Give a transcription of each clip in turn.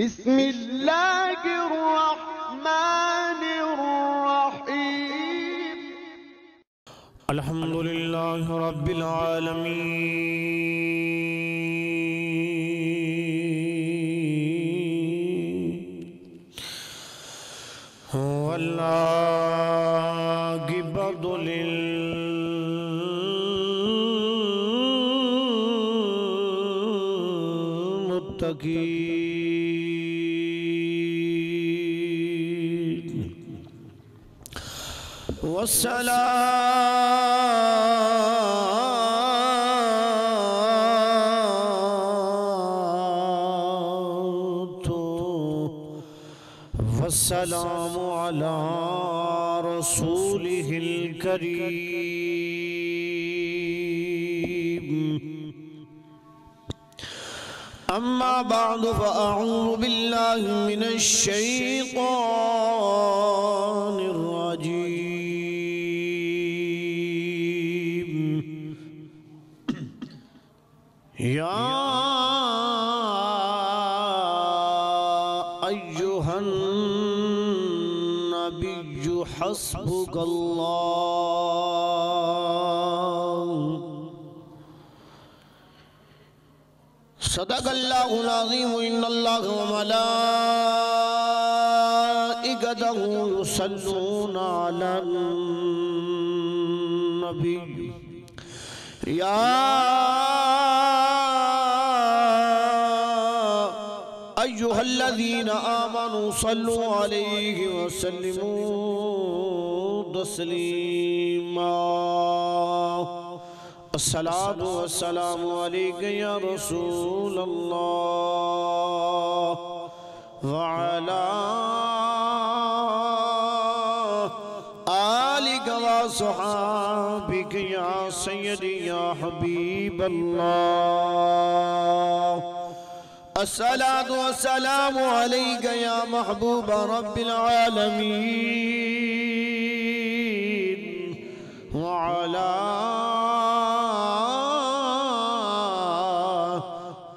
بسم اللہ الرحمن الرحیم الحمدللہ رب العالمین والعاقبۃ للمتقین والسلام على رسوله الكريم أما بعد فأعوذ بالله من الشيطان الرجيم يا أيها النبي حسبك الله صدق الله العظيم إن الله وملائكته يصلون على النبي يا أيها الذين آمنوا صلوا عليه وسلموا تسليما الصلاة والسلام عليك يا رسول الله وعلى آلك وصحابك يا سيدي يا حبيب الله الصلاة والسلام عليك يا محبوب رب العالمين وعلى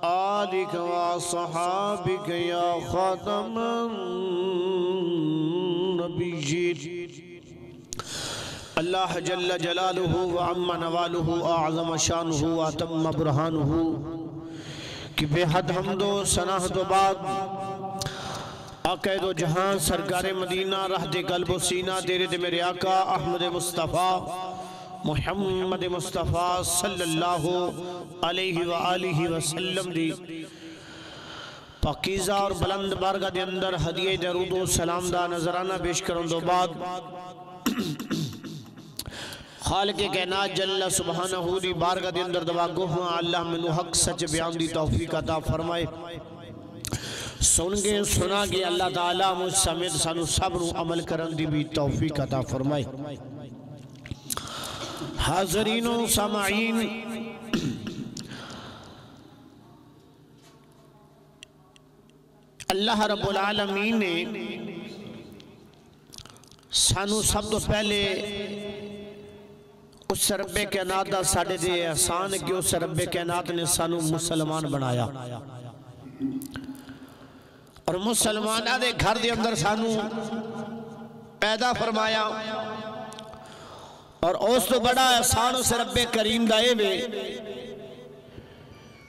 آلك وصحابك يا خاتم النبيين اللہ جل جلالہ وعم نوالہ اعظم شانہ واتم برہانہ کہ بے حد حمد و ثناء و بعد عقید و جہاں سرکار مدینہ رہد قلب و سینہ دیرد میرے آقا احمد مصطفیٰ محمد مصطفیٰ صلی اللہ علیہ وآلہ وسلم دی پاکیزہ اور بلند بارگاہ دے اندر ہدیہ درود و سلام دا نظرانہ پیش کرن دو بعد خالق کائنات جل سبحانہ دی بارگاہ دے اندر دعا گو ہاں اللہ منو حق سچ بیان دی توفیق عطا فرمائے سن گے سنا گے اللہ تعالیٰ مجھ سمیت سانو صبر و عمل کرن دی بھی توفیق عطا فرمائے حاضرین و سامعین اللہ رب العالمین نے سانو سب تو پہلے اس رب کائنات دا ساڑھے دے احسان کہ اس رب کائنات نے سانو مسلمان بنایا اور مسلمان دے گھر دے اندر سانو پیدا فرمایا اور اس تو بڑا احسان اس رب کریم دائے وے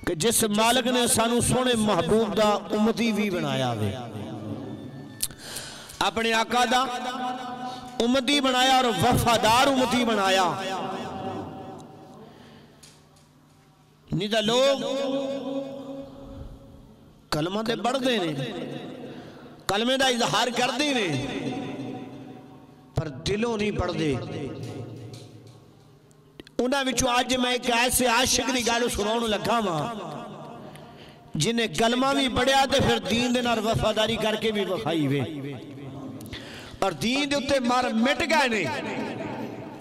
کہ جس مالک نے سانو سونے محبوب دا امتی بھی بنایا وے اپنے آقا دا امتی بنایا اور وفادار امتی بنایا نہیں دا لوگ کلمہ دے بڑھ دے نے کلمہ دا اظہار کر دے نے پر دلوں نہیں پڑھ دے انہاں وچوں آج میں ایک ایسے عاشق دی گالو سناؤں لگا ماں جنہیں کلمہ بھی پڑھیا تھے پھر دین دے نار وفاداری کر کے بھی وفائی ہوئے اور دین دے اتے مار مٹ گئے نے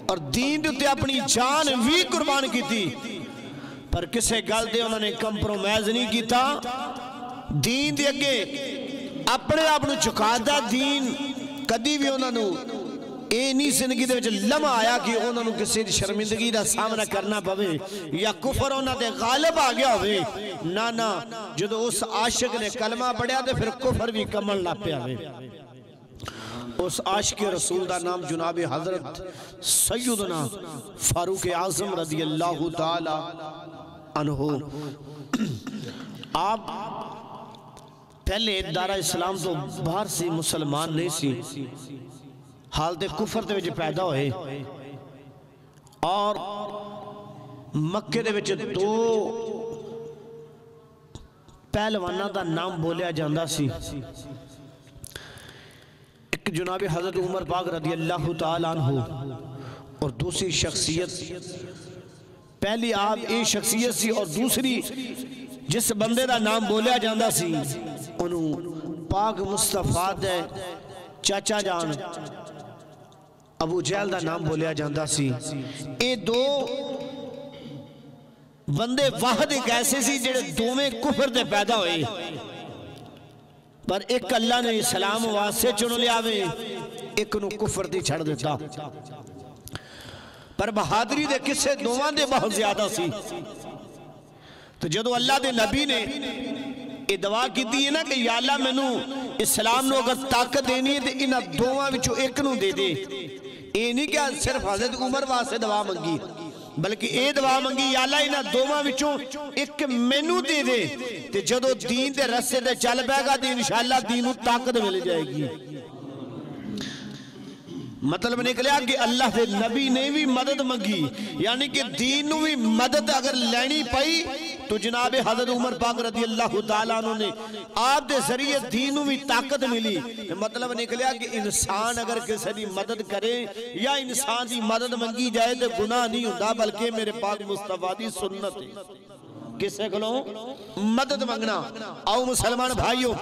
اور دین دے اتے اپنی جان بھی قربان کی تھی پر کسے گل دے انہوں نے کمپرومائز نہیں کیتا دین دے اگے اپنے آپ نے چکا دا دین کدی بھی انہوں نے اے نہیں زندگی دے وچ لمحہ آیا کہ انہوں نے کسی شرمندگی دا سامنا کرنا پوے یا کفر انہوں نے غالب آ گیا ہوئے نا جدو اس عاشق نے کلمہ پڑھیا تو پھر کفر بھی کمل نہ پیا ہوئے اس عاشق رسول دا نام جناب حضرت سیدنا فاروق اعظم رضی اللہ تعالی عنہ آپ پہلے دارہ اسلام تو باہر سے مسلمان نہیں سی حالت کفر دے وچ پیدا ہوئے اور مکے دے وچ دو پہلوانہ دا نام بولیا جاندہ سی ایک جناب حضرت عمر پاک رضی اللہ تعالیٰ عنہ اور دوسری شخصیت پہلی آپ ایک شخصیت سی اور دوسری جس بندے دا نام بولیا جاندہ سی انہوں پاک مصطفیٰ دے چاچا جان ابو جہل دا نام بولیا جاندہ سی اے دو بندے واحد ایک ایسے سی جڑے دو میں کفر دے پیدا ہوئے پر ایک اللہ نے اسلام واسے چنو لیا ہوئے ایک نو کفر دی چھڑ دیتا پر بہادری دے کسے دوان دے بہت زیادہ سی تو جدو اللہ دے نبی نے یہ دعا کی دی ہے نا کہ یا اللہ میں نو اسلام نو اگر طاقت دینی ہے تو انہا دوان وچو ایک نو دے دے یہ نہیں کہ صرف حضرت عمر واسے دعا منگی بلکہ اے دعا منگی یا اللہ انہا دوما وچوں ایک مینو دے دے تے جدو دین دے رسے دے چل پائے گا تے انشاءاللہ دینو طاقت مل جائے گی مطلب نکلیا کہ اللہ دے نبی نے بھی مدد منگی یعنی کہ دین بھی مدد اگر لینی پئی تو جناب حضرت عمر پاک رضی اللہ تعالیٰ عنہ نے آپ دے ذریعے دین بھی طاقت ملی مطلب نکلیا کہ انسان اگر کسی دی مدد کرے یا انسان دی مدد منگی جائے تو گناہ نہیں ہوتا بلکہ میرے پاک مصطفیٰ دی سنت ہے کسے کھلو مدد منگنا آؤ مسلمان بھائیو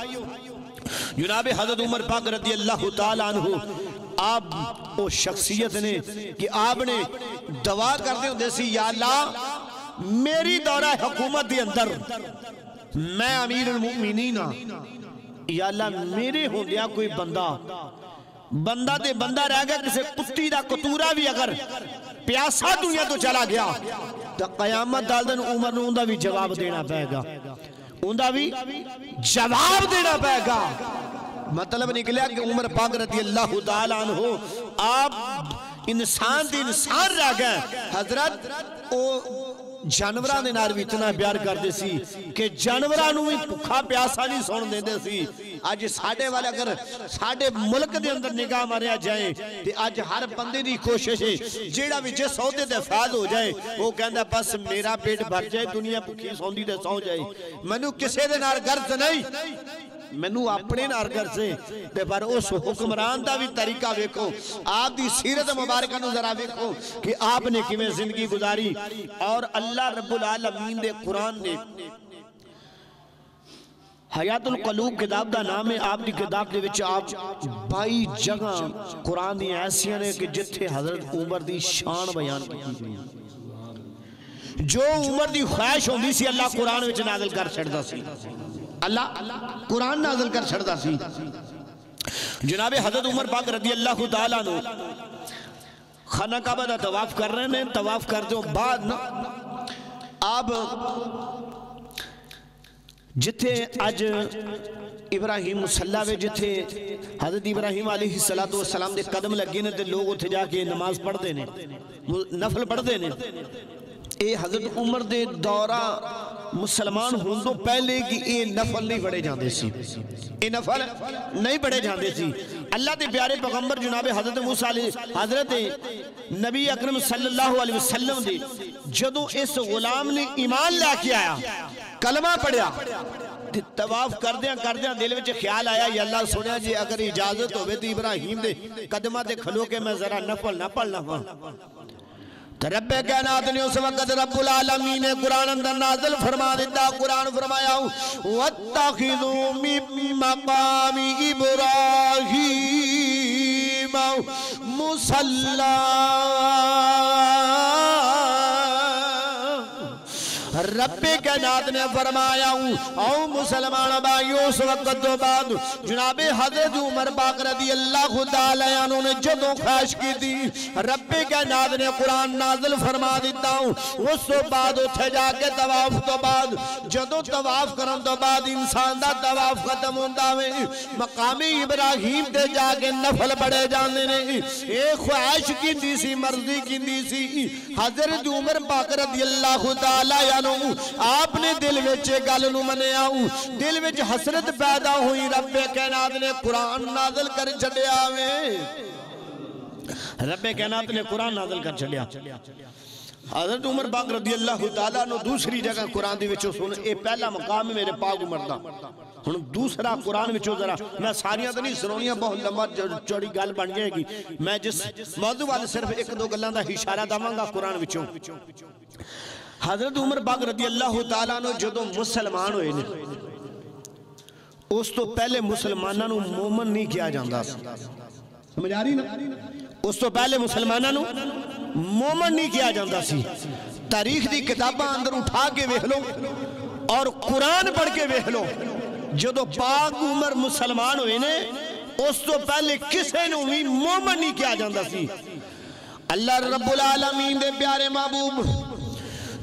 جناب حضرت عمر پاک رضی اللہ تعالیٰ عنہ آپ وہ شخصیت نے کہ آپ نے دعا کرتے ہوں دیسی یا اللہ میری دورہ حکومت دی اندر میں امیر المؤمنین یا اللہ میرے ہوں دیا کوئی بندہ دے بندہ رہ گیا کسے کتی دا کتورا بھی اگر پیاسا دنیا تو چلا گیا تو قیامت دالدن عمر نے اندہ بھی جواب دینا پائے گا اندہ بھی جواب دینا پائے گا مطلب نکلیا کہ عمر پاک رضی اللہ تعالیٰ عنہ آپ انسان دی انسان رہ گئے حضرت او جانوران دے نار بھی اتنا پیار کر دے سی کہ جانورانوں بھی پکھا پیاسا نہیں سون دے دے سی آج ساڑھے والے اگر ساڑھے ملک دے اندر نگاہ ماریا جائیں تے آج ہر بندے دی کوشش ہے جیڑا بھی جس عہدے دے فائد ہو جائے وہ کہندا بس میرا پیٹ بھر جائے دنیا پکھی سوندی دے سو جائے منو کسے دے نار غرض نہیں منو اپنے نارگر سے تے پر اس حکمران دا بھی طریقہ ویکھو آپ دی سیرت مبارکہ نو ذرا ویکھو کہ آپ نے کیویں زندگی گزاری اور اللہ رب العالمین دے قرآن نے حیات القلوب کتاب دا نام ہے آپ دی کتاب دے وچ آپ 22 جگہ قرآن دی ایسیاں نے کہ جتھے حضرت عمر دی شان بیان کی گئی جو عمر دی خواہش ہوندی سی اللہ قرآن وچ نازل کر چھڑدا سی اللہ قرآن نازل کر چھڑدا سی جناب حضرت عمر پاک رضی اللہ تعالیٰ عنہ خانہ کعبہ دا طواف کر رہے ہیں طواف کرتے ہو بعد نا آپ جتھے آج ابراہیم مصلی وے جتھے حضرت ابراہیم علیہ السلام دے قدم لگے نے تے لوگ اتھے جا کے نماز پڑھ دے نے نفل پڑھ دے نے اے حضرت عمر دے دورہ مسلمان ہوں تو پہلے کی اے نفل نہیں پڑھے جاندے سی اے نفل نہیں پڑھے جاندے سی اللہ دے پیارے پیغمبر جناب حضرت موسیٰ علیہ حضرت نبی اکرم صلی اللہ علیہ وسلم دے جدو اس غلام نے ایمان لے کے آیا کلمہ پڑھیا طواف کردیاں دل وچ خیال آیا یا اللہ سنیا جی اگر اجازت ہوئے تو ابراہیم دے قدمہ دے کھلو کے میں ذرا نفل نہ پڑھنا ہوں تو رب کائنات نے اس وقت رب العالمین نے قرآن اندر نازل فرما دیتا قرآن فرمایا ہوں وَاتَّخِذُوا مِن مَّقَامِ إِبْرَاهِيمَ مُصَلَّى رب کائنات نے فرمایا او مسلمان بھائیو اس وقت تو بعد جناب حضرت عمر پاک رضی اللہ تعالی عنہ نے جدوں خواہش کی تھی رب کائنات نے قرآن نازل فرما دیتا اس تو بعد اتھے جا کے طواف تو بعد جدوں طواف کرن تو بعد انسان دا طواف ختم ہوتا ہے مقام ابراہیم تے جا کے نفل پڑے جانے نے ایک خواہش کی دی سی مرضی کی دی سی حضرت عمر پاک رضی اللہ تعالی عنہ آپ نے دل وچ گل نو منیا دل وچ حسرت پیدا ہوئی رب کائنات نے قرآن نازل کر چھڈیا وے رب کائنات نے قرآن نازل کر چھڈیا حضرت عمر پاک رضی اللہ تعالیٰ نے دوسری جگہ قرآن دی وچوں سن اے پہلا مقام میرے پاک عمر دا ہن دوسرا قرآن وچوں ذرا میں ساریاں تے نہیں سنونیاں بہت لمبا چوڑی گل بن جائے گی میں جس موضوع والے صرف ایک دو گلاں دا اشارہ داواں گا قرآن وچوں حضرت عمر پاک رضی اللہ تعالیٰ نے جدوں مسلمان ہوئے نے اس تو پہلے مسلماناں نو مومن نہیں کیا جاندا سمجھ آ رہی نا اس تو پہلے مسلماناں نو مومن نہیں کیا جاندا سی تاریخ دی کتاباں اندر اٹھا کے ویکھ لو اور قرآن پڑھ کے ویکھ لو جدو پاک عمر مسلمان ہوئے نے اس تو پہلے کسے نو بھی مومن نہیں کیا جاندا سی اللہ رب العالمین دے پیارے محبوب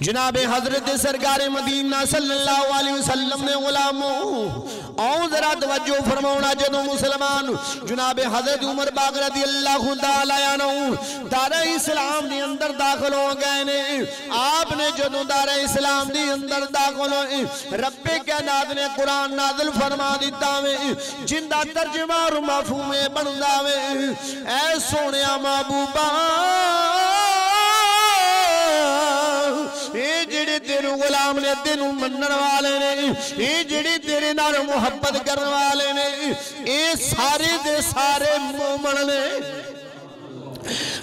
جناب حضرت سرکار مدینہ صلی اللہ علیہ وسلم نے غلاموں آؤں ذرا توجہ فرماؤنا جدو مسلمان جناب حضرت عمر پاک رضی اللہ تعالی عنہ دار اسلام دی اندر داخل ہو گئے نے آپ نے جدو دار اسلام دی اندر داخل ہوئے رب کائنات نے قرآن نازل فرما دیتا میں جندہ ترجمہ اور مفہوم بندا میں اے سونیا محبوبہ اے جڑے تیرے غلام نے تینوں منن والے نے اے جڑے تیرے نال محبت کرن والے نے اے سارے دے سارے مومن نے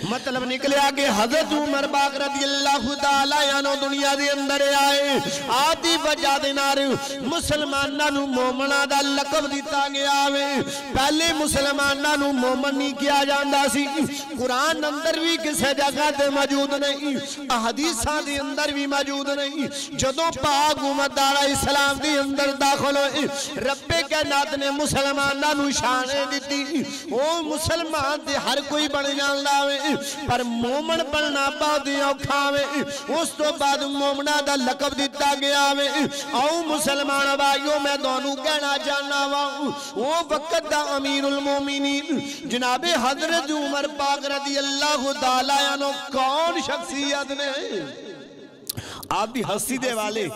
مطلب نکلیا کہ حضرت عمر پاک رضی اللہ تعالی عنہ دنیا دے اندر آئے آدھی وجہ دے نال مسلماناں نو مومناں دا لقب دتا گیا وے پہلے مسلماناں نو مومن نہیں کیا جاندا سی قرآن اندر بھی کسے جگہ تے موجود نہیں احادیثاں دے اندر بھی موجود نہیں جدوں پاک عمر دار اسلام دے اندر داخل ہوئے رب کائنات نے مسلماناں نو شان دتی او مسلمان تے ہر کوئی بن جاندا پر مومن بننا بہت اوکھا وے اس تو بعد مومنہ دا لقب دیتا گیا وے او مسلمان بھائیوں میں دونوں کہنا جاننا وا وہ وقت دا امیر المومنین جناب حضرت عمر پاک رضی اللہ تعالی عنہ کون شخصیت نے آپ بھی ہستی دے والے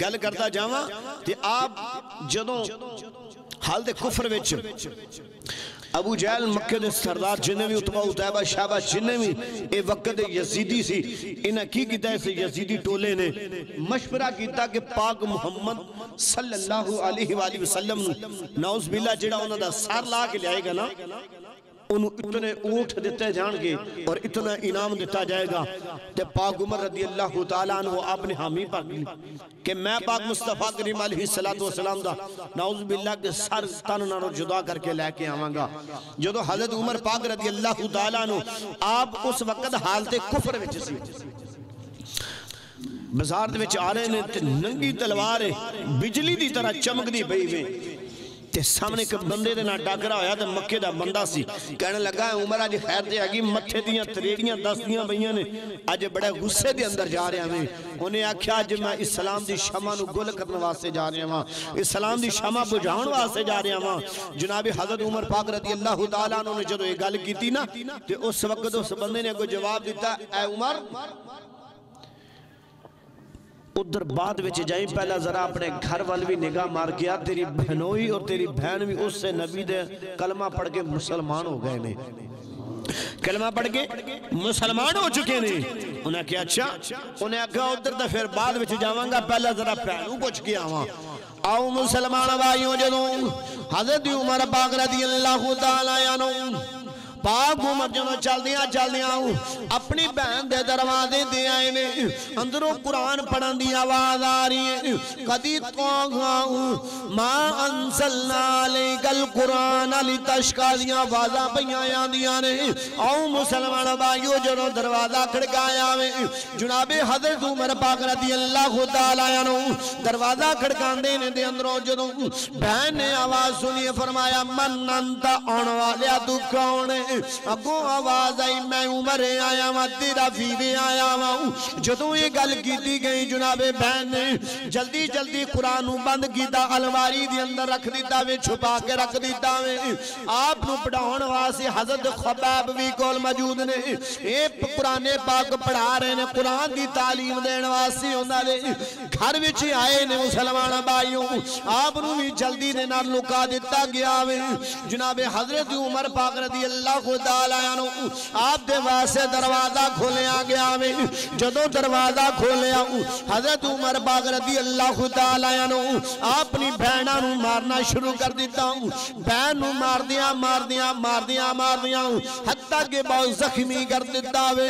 گل کرتا جاواں کہ آپ جدوں حال دے کفر وچ ابو جہل مکہ دے سردار جنہیں بھی اتبا اتبا شعبہ جنہیں بھی اے وقت یزیدی سی انہاں کی کیتا ہے یزیدی ٹولے نے مشورہ کیتا کہ پاک محمد صلی اللہ علیہ وآلہ وسلم نعوذ باللہ جڑا انہاں دا سار لا کے لائے گا نا انہوں اتنے اونٹ دیتے جان گے اور اتنا انعام دیتا جائے گا کہ پاک عمر رضی اللہ تعالیٰ عنہ آپ نے حامی پاک لی کہ میں پاک مصطفیٰ کریم علیہ السلام دا نعوذ باللہ کے سر تننا رو جدا کر کے لے کے آواں گا جدو حضرت عمر پاک رضی اللہ تعالیٰ عنہ آپ اس وقت حالت کفر وچ سی بازار دے وچ آ رہے نے ننگی تلوار بجلی دی طرح چمک دی پئی وے تے سامنے ایک بندے دے نہ ڈاکرا ہویا تے مکے دا بندہ سی کہنے لگا عمر اج خیر تے اگی مٹھے دیاں تریڑیاں دستیاں بھئیاں نے اج بڑے غصے دے اندر جا رہے ہیں انہیں آکھیا اج میں اسلام دی شمع نو گل کرنے واسطے جا رہے ہاں اسلام دی شمع بجھاؤن واسطے جا رہے ہاں جناب حضرت عمر پاک رضی اللہ تعالیٰ عنہ نے جدو یہ گل کیتی نا تے اس وقت اس بندے نے کوئی جواب دیتا اے عمر ادھر بعد وچ جائیں پہلا ذرا اپنے گھر وال بھی نگاہ مار کیا تیری بہنوئی اور تیری بہن بھی اس سے نبی دے کلمہ پڑھ کے مسلمان ہو گئے نے کلمہ پڑھ کے مسلمان ہو چکے نے انہیں کیا اچھا انہیں کہا ادھر تا پھر بعد وچ جاواں گا پہلا ذرا پہنوں پوچھ کے آواں آؤ مسلمان بھائیوں جدوں حضرت عمر پاک رضی اللہ تعالیٰ عنہ پاک عمر جنہوں چل دیا اپنی بہن دے دروازے دے آئے نے اندروں قرآن پڑھن دی آواز آ رہی ہے قدی توغا ما انزلنا علیک القرآن لتشقا دیا آوازاں پیاں آندیاں نے آؤ مسلمان بھائیو جنہوں دروازہ کھڑکایا میں جناب حضرت عمر پاک رضی اللہ تعالیٰ عنہ دروازہ کھڑکان دینے دے اندروں جدوں بہن نے آواز سنی فرمایا من انتا آن والیا تو کون ہے اگو آواز آئی میں عمر آیا ہوں تیرا فیدے آیا ہوں جدوں یہ گل کیتی گئی جناب بہن نے جلدی جلدی قرآن بند کیتا الواری دی اندر رکھ دیتا وے چھپا کے رکھ دیتا وے آپ نو پڑھاؤن واسے حضرت خباب بھی کول موجود نے اے قرآن پاک پڑھا رہے نے قرآن دی تعلیم دین واسے ہوندہ دے گھر وچ آئے نے مسلمان بھائیوں آپ نو بھی جلدی دے نار لکا دیتا گیا وے جناب حضرت عمر پاک رضی اللہ تعالیٰ عنہ آپ دے واسے دروازہ کھولیا گیا وے جدو دروازہ کھولیا حضرت عمر پاک رضی اللہ تعالیٰ عنہ اپنی بہنہ نو مارنا شروع کر دیتا ہوں بہن نو مار دیا حتیٰ کہ بہت زخمی کر دیتا وے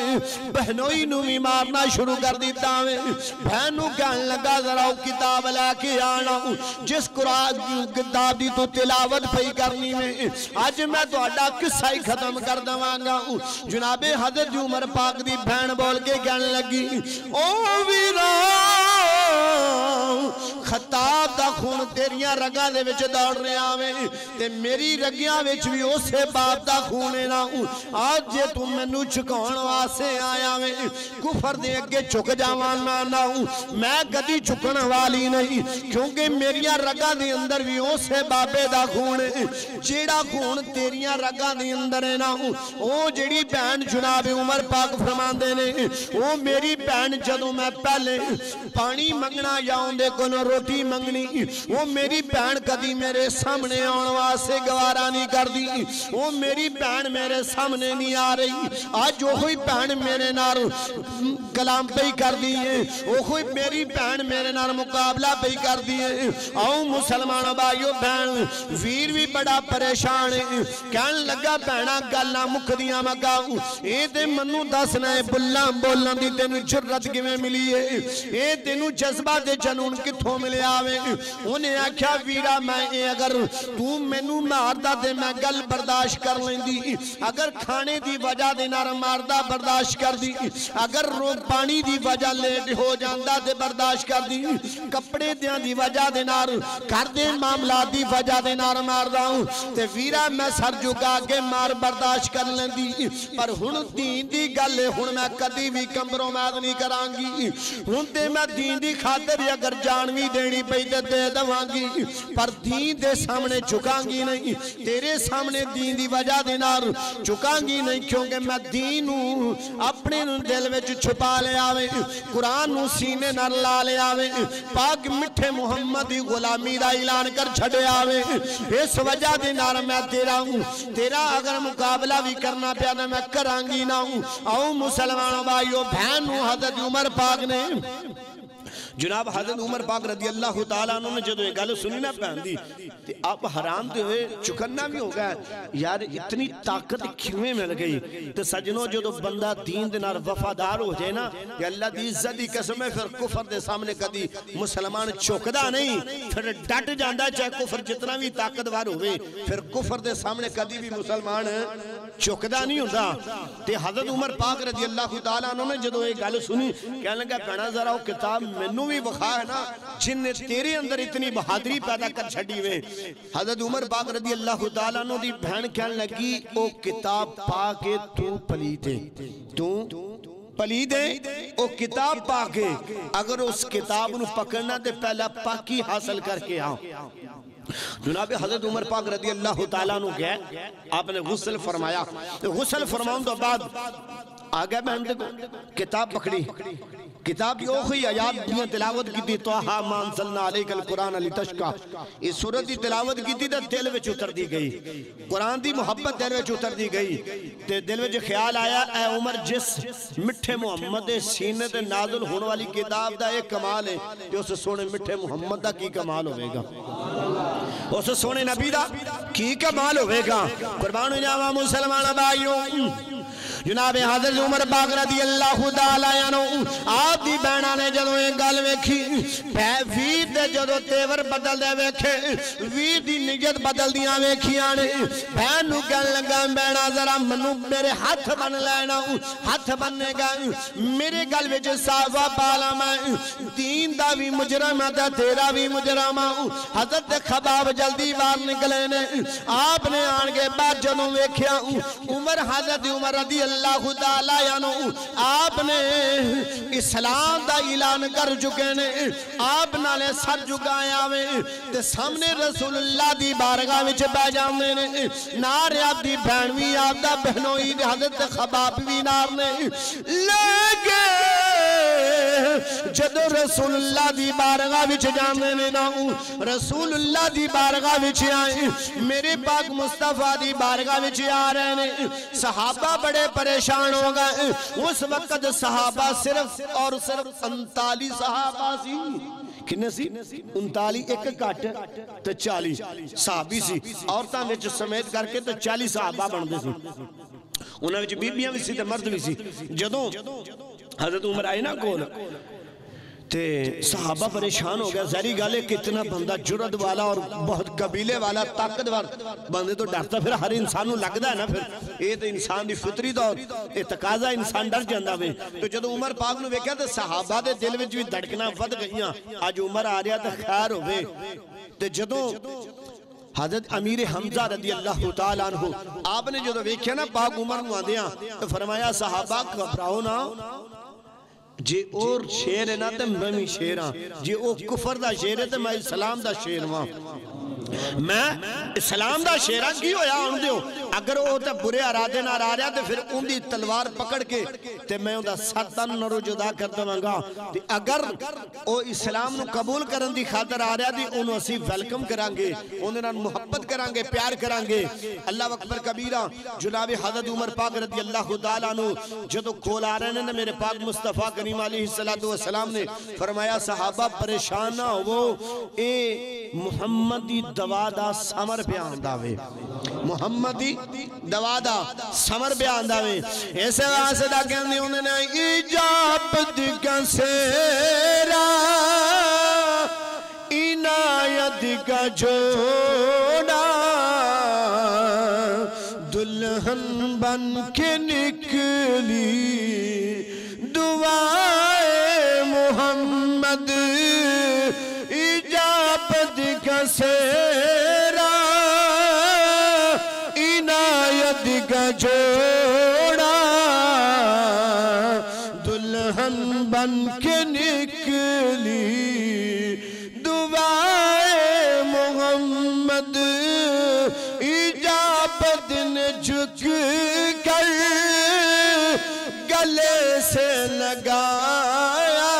بہنوئی نو بھی مارنا شروع کر دیتا وے بہن نو کہنے لگا ذرا کتاب لے کے آنا جس قرآن کتاب دی تو تلاوت پہی کرنی میں آج میں تو اڈا قصہ ہی ختم کر دوانگا جناب حضرت عمر پاک دی بہن بول کے کہنے لگی او ویرا خطاب دا خون تیریاں رگاں دے وچ دوڑ رہے آویں تے میری رگیاں وچ بھی اسے باپ دا خون ہے نا آج جے تم مینوں چکاؤن واسے آیا ویں کفر دے اگے چک جاواں نا میں کدی چکن والی نہیں کیونکہ میریاں رگاں دے اندر بھی اسے باپے دا خون ہے جیڑا خون تیریاں رگاں دے اندر ہے نا او جیڑی بہن جناب عمر پاک فرماندے نے او میری بہن جدوں میں پہلے پانی منگنا یا اندے کنو روٹی منگنی وہ میری بہن کدی میرے سامنے آن واسے گوارا نہیں کر دی وہ میری بہن میرے سامنے نہیں آ رہی آج وہی بہن میرے نار کلام پہ کر دی ہے وہی میری بہن میرے نار مقابلہ پہ کر دی ہے آؤ مسلمان بھائیو بہن ویر بھی بڑا پریشان ہے کہنے لگا بہنہ گلنا مکدیاں مگاؤں اے دے منو دسنا ہے بولنا دی تینو جرت کی میں ملی ہے اے تینو جذبہ دے جنون کتھوں ملے آوے انہیں آکھیا ویرا میں اگر تو مینو ماردہ دے میں گل برداشت کر لیں دی اگر کھانے دی وجہ دے نار ماردہ برداشت کر دی اگر پانی دی وجہ لیٹ ہو جاندہ دے برداشت کر دی کپڑے دیاں دی وجہ دے نار کر دے معاملات دی وجہ دے نار ماردہ ہوں تے ویرا میں سر جھکا کے مار برداشت کر لیں دی پر ہن دین دی گل ہن میں کدی بھی کمپرومائز نہیں کرانگی ہن تے میں دین دی خاطر اگر جانوی دینی پئی تے دے دوانگی پر دین دے سامنے چکانگی نہیں تیرے سامنے دین دی وجہ دے نار چکانگی نہیں کیونکہ میں دین اپنے دل وچ چھپا لے آوے قرآن سینے نار لا لے آوے پاک مٹھے محمد غلامی دا اعلان کر چھڑے آوے اس وجہ دے نار میں تیرا ہوں تیرا اگر مقابلہ بھی کرنا پیادا میں کرانگی نہ ہوں آؤ مسلمان بھائیو بہن حضرت عمر پاک نے جناب حضرت عمر پاک رضی اللہ تعالیٰ عنہ نے جدو یہ گل سنی نہ پہن دی کہ آپ حرام دے ہوئے چکرنا بھی ہو گیا یار اتنی طاقت کیویں مل گئی تو سجنوں جدو بندہ دین دنار وفادار ہو جائے نا کہ اللہ دی عزت دی قسم ہے پھر کفر دے سامنے کدی مسلمان چوکدہ نہیں پھر ڈٹ جاندہ چاہے کفر جتنا بھی طاقتوار ہوئے پھر کفر دے سامنے کدی بھی مسلمان چوکدہ نہیں ہوتا تے حضرت عمر پاک رضی اللہ تعالیٰ عنہ نے جدو یہ گل سنی کہنے لگا پہنا ذرا وہ کتاب مینوں بھی بخا ہے نا جن نے تیرے اندر اتنی بہادری پیدا کر چھڑی ہوئے حضرت عمر پاک رضی اللہ تعالیٰ عنہ دی بہن کہنے لگی او کتاب پاکے تو پلیتے تو پلیدے او کتاب پاکے اگر اس کتاب نو پکڑنا دے پہلا پاکی حاصل کر کے آؤ جناب حضرت عمر پاک رضی اللہ تعالیٰ عنہ گئے آپ نے غسل فرمایا غسل فرماؤں تو بعد آگے بہن دیکھو کتاب پکڑی کتاب یہ اوخی آیات دیاں تلاوت کی تھی توہا ما انزلنا علیک القرآن لتشقا اس صورت دی تلاوت کی تھی دل وچ اتر دی گئی قرآن دی محبت دل وچ اتر دی گئی دل وچ خیال آیا اے عمر جس مٹھے محمد سینے دے نازل ہونے والی کتاب دا ایک کمال ہے کہ اس سونے مٹھے محمد دا کی کمال ہوئے گا اس سونے نبی دا کی کمال ہوئے گا قربان جاوا مسلمان بھائیوں جناب حضرت عمر پاک رضی اللہ تعالیٰ عنہ آپ دی بہنہ نے جدو ایک گل ویکھی ویر دے جدو تیور بدل دے ویکھے ویر دی نیت بدل دیاں ویکھیاں نے بہن نو کہن لگا بہنہ ذرا منو میرے ہاتھ بن لینا ہاتھ بننے گا میرے گل وچ صحابہ پالا میں دین دا بھی مجرم ہے تیرا بھی مجرم ہے حضرت خباب جلدی باہر نکلے نے آپ نے آن کے بعد جدو ویکھیا عمر حضرت عمر رضی اللہ تعالیٰ عنہ آپ نے اسلام دا اعلان کر چکے نے آپ نالے سر جھکایا میں تے سامنے رسول اللہ دی بارگاہ وچ بہ جاندے نے نار آپ دی بہن وی آپ دا بہنوئی حضرت خباب بھی نار نے لگے جدو رسول اللہ دی بارگاہ وچ جاندے نے نا رسول اللہ دی بارگاہ وچ آئے میرے پاک مصطفیٰ دی بارگاہ وچ آ رہے نے صحابہ بڑے پریشان ہو گئے اس وقت صحابہ صرف اور صرف 39 صحابہ سی کنے سی 39 ایک کٹ تو 40 صحابی سی عورتاں وچ سمیت کر کے تو 40 صحابہ بندے سی انہاں وچ بیبیاں بھی سی تے مرد بھی سی جدوں حضرت عمر آئے نا کول تے صحابہ پریشان ہو گیا ظاہری گل ہے کتنا بندہ جرت والا اور بہت قبیلے والا طاقتور بندے تو ڈرتا پھر ہر انسان نو لگدا ہے نا پھر یہ تو انسان دی فطری طور اے تقاضا انسان ڈر جاندا وے تو جدوں عمر پاک نو ویکھیا تے صحابہ دے دل وچ بھی دھڑکنا ود گئیاں اج عمر آ رہا تے خیر ہوے تے جدوں حضرت امیر حمزہ رضی اللہ تعالیٰ عنہ آپ نے جدوں ویکھیا نا پاک عمر نو آندیاں تو فرمایا صحابہ گھبراؤ نہ جے اور شیر ہے نا تے میں بھی شیر ہاں جے او کفر دا شیر ہے تے میں اسلام دا شیر ہاں میں اسلام دا شیرہ کی ہویا ان دیو اگر وہ تے برے ارادے نہ آ رہا تے پھر ان دی تلوار پکڑ کے تے میں ان دا ستن نرو جدا کر دوں گا اگر وہ اسلام نو قبول کرن دی خاطر آ رہا دی انہوں اسی ویلکم کرانگے انہوں محبت کرانگے پیار کرانگے اللہ اکبر کبیرہ جناب حضرت عمر پاک رضی اللہ تعالیٰ عنہ جدو کھول آ رہے نے میرے پاک مصطفیٰ کریم علیہ السلام نے فرمایا صحابہ پریشان نہ ہو اے محمدی دوادہ سمر بیان داوے محمدی دوادہ سمر بیان داوے ایسے واسدہ کہنے انہوں نے ایجابت کا سیرا عنایت کا جوڑا دلہن بن کے نکلی دعائے محمد ایجابت کا سیرا عنایت کا جوڑا دلہن بن کے نکلی دعائے محمد ایجابت نے جھک کر گلے سے لگایا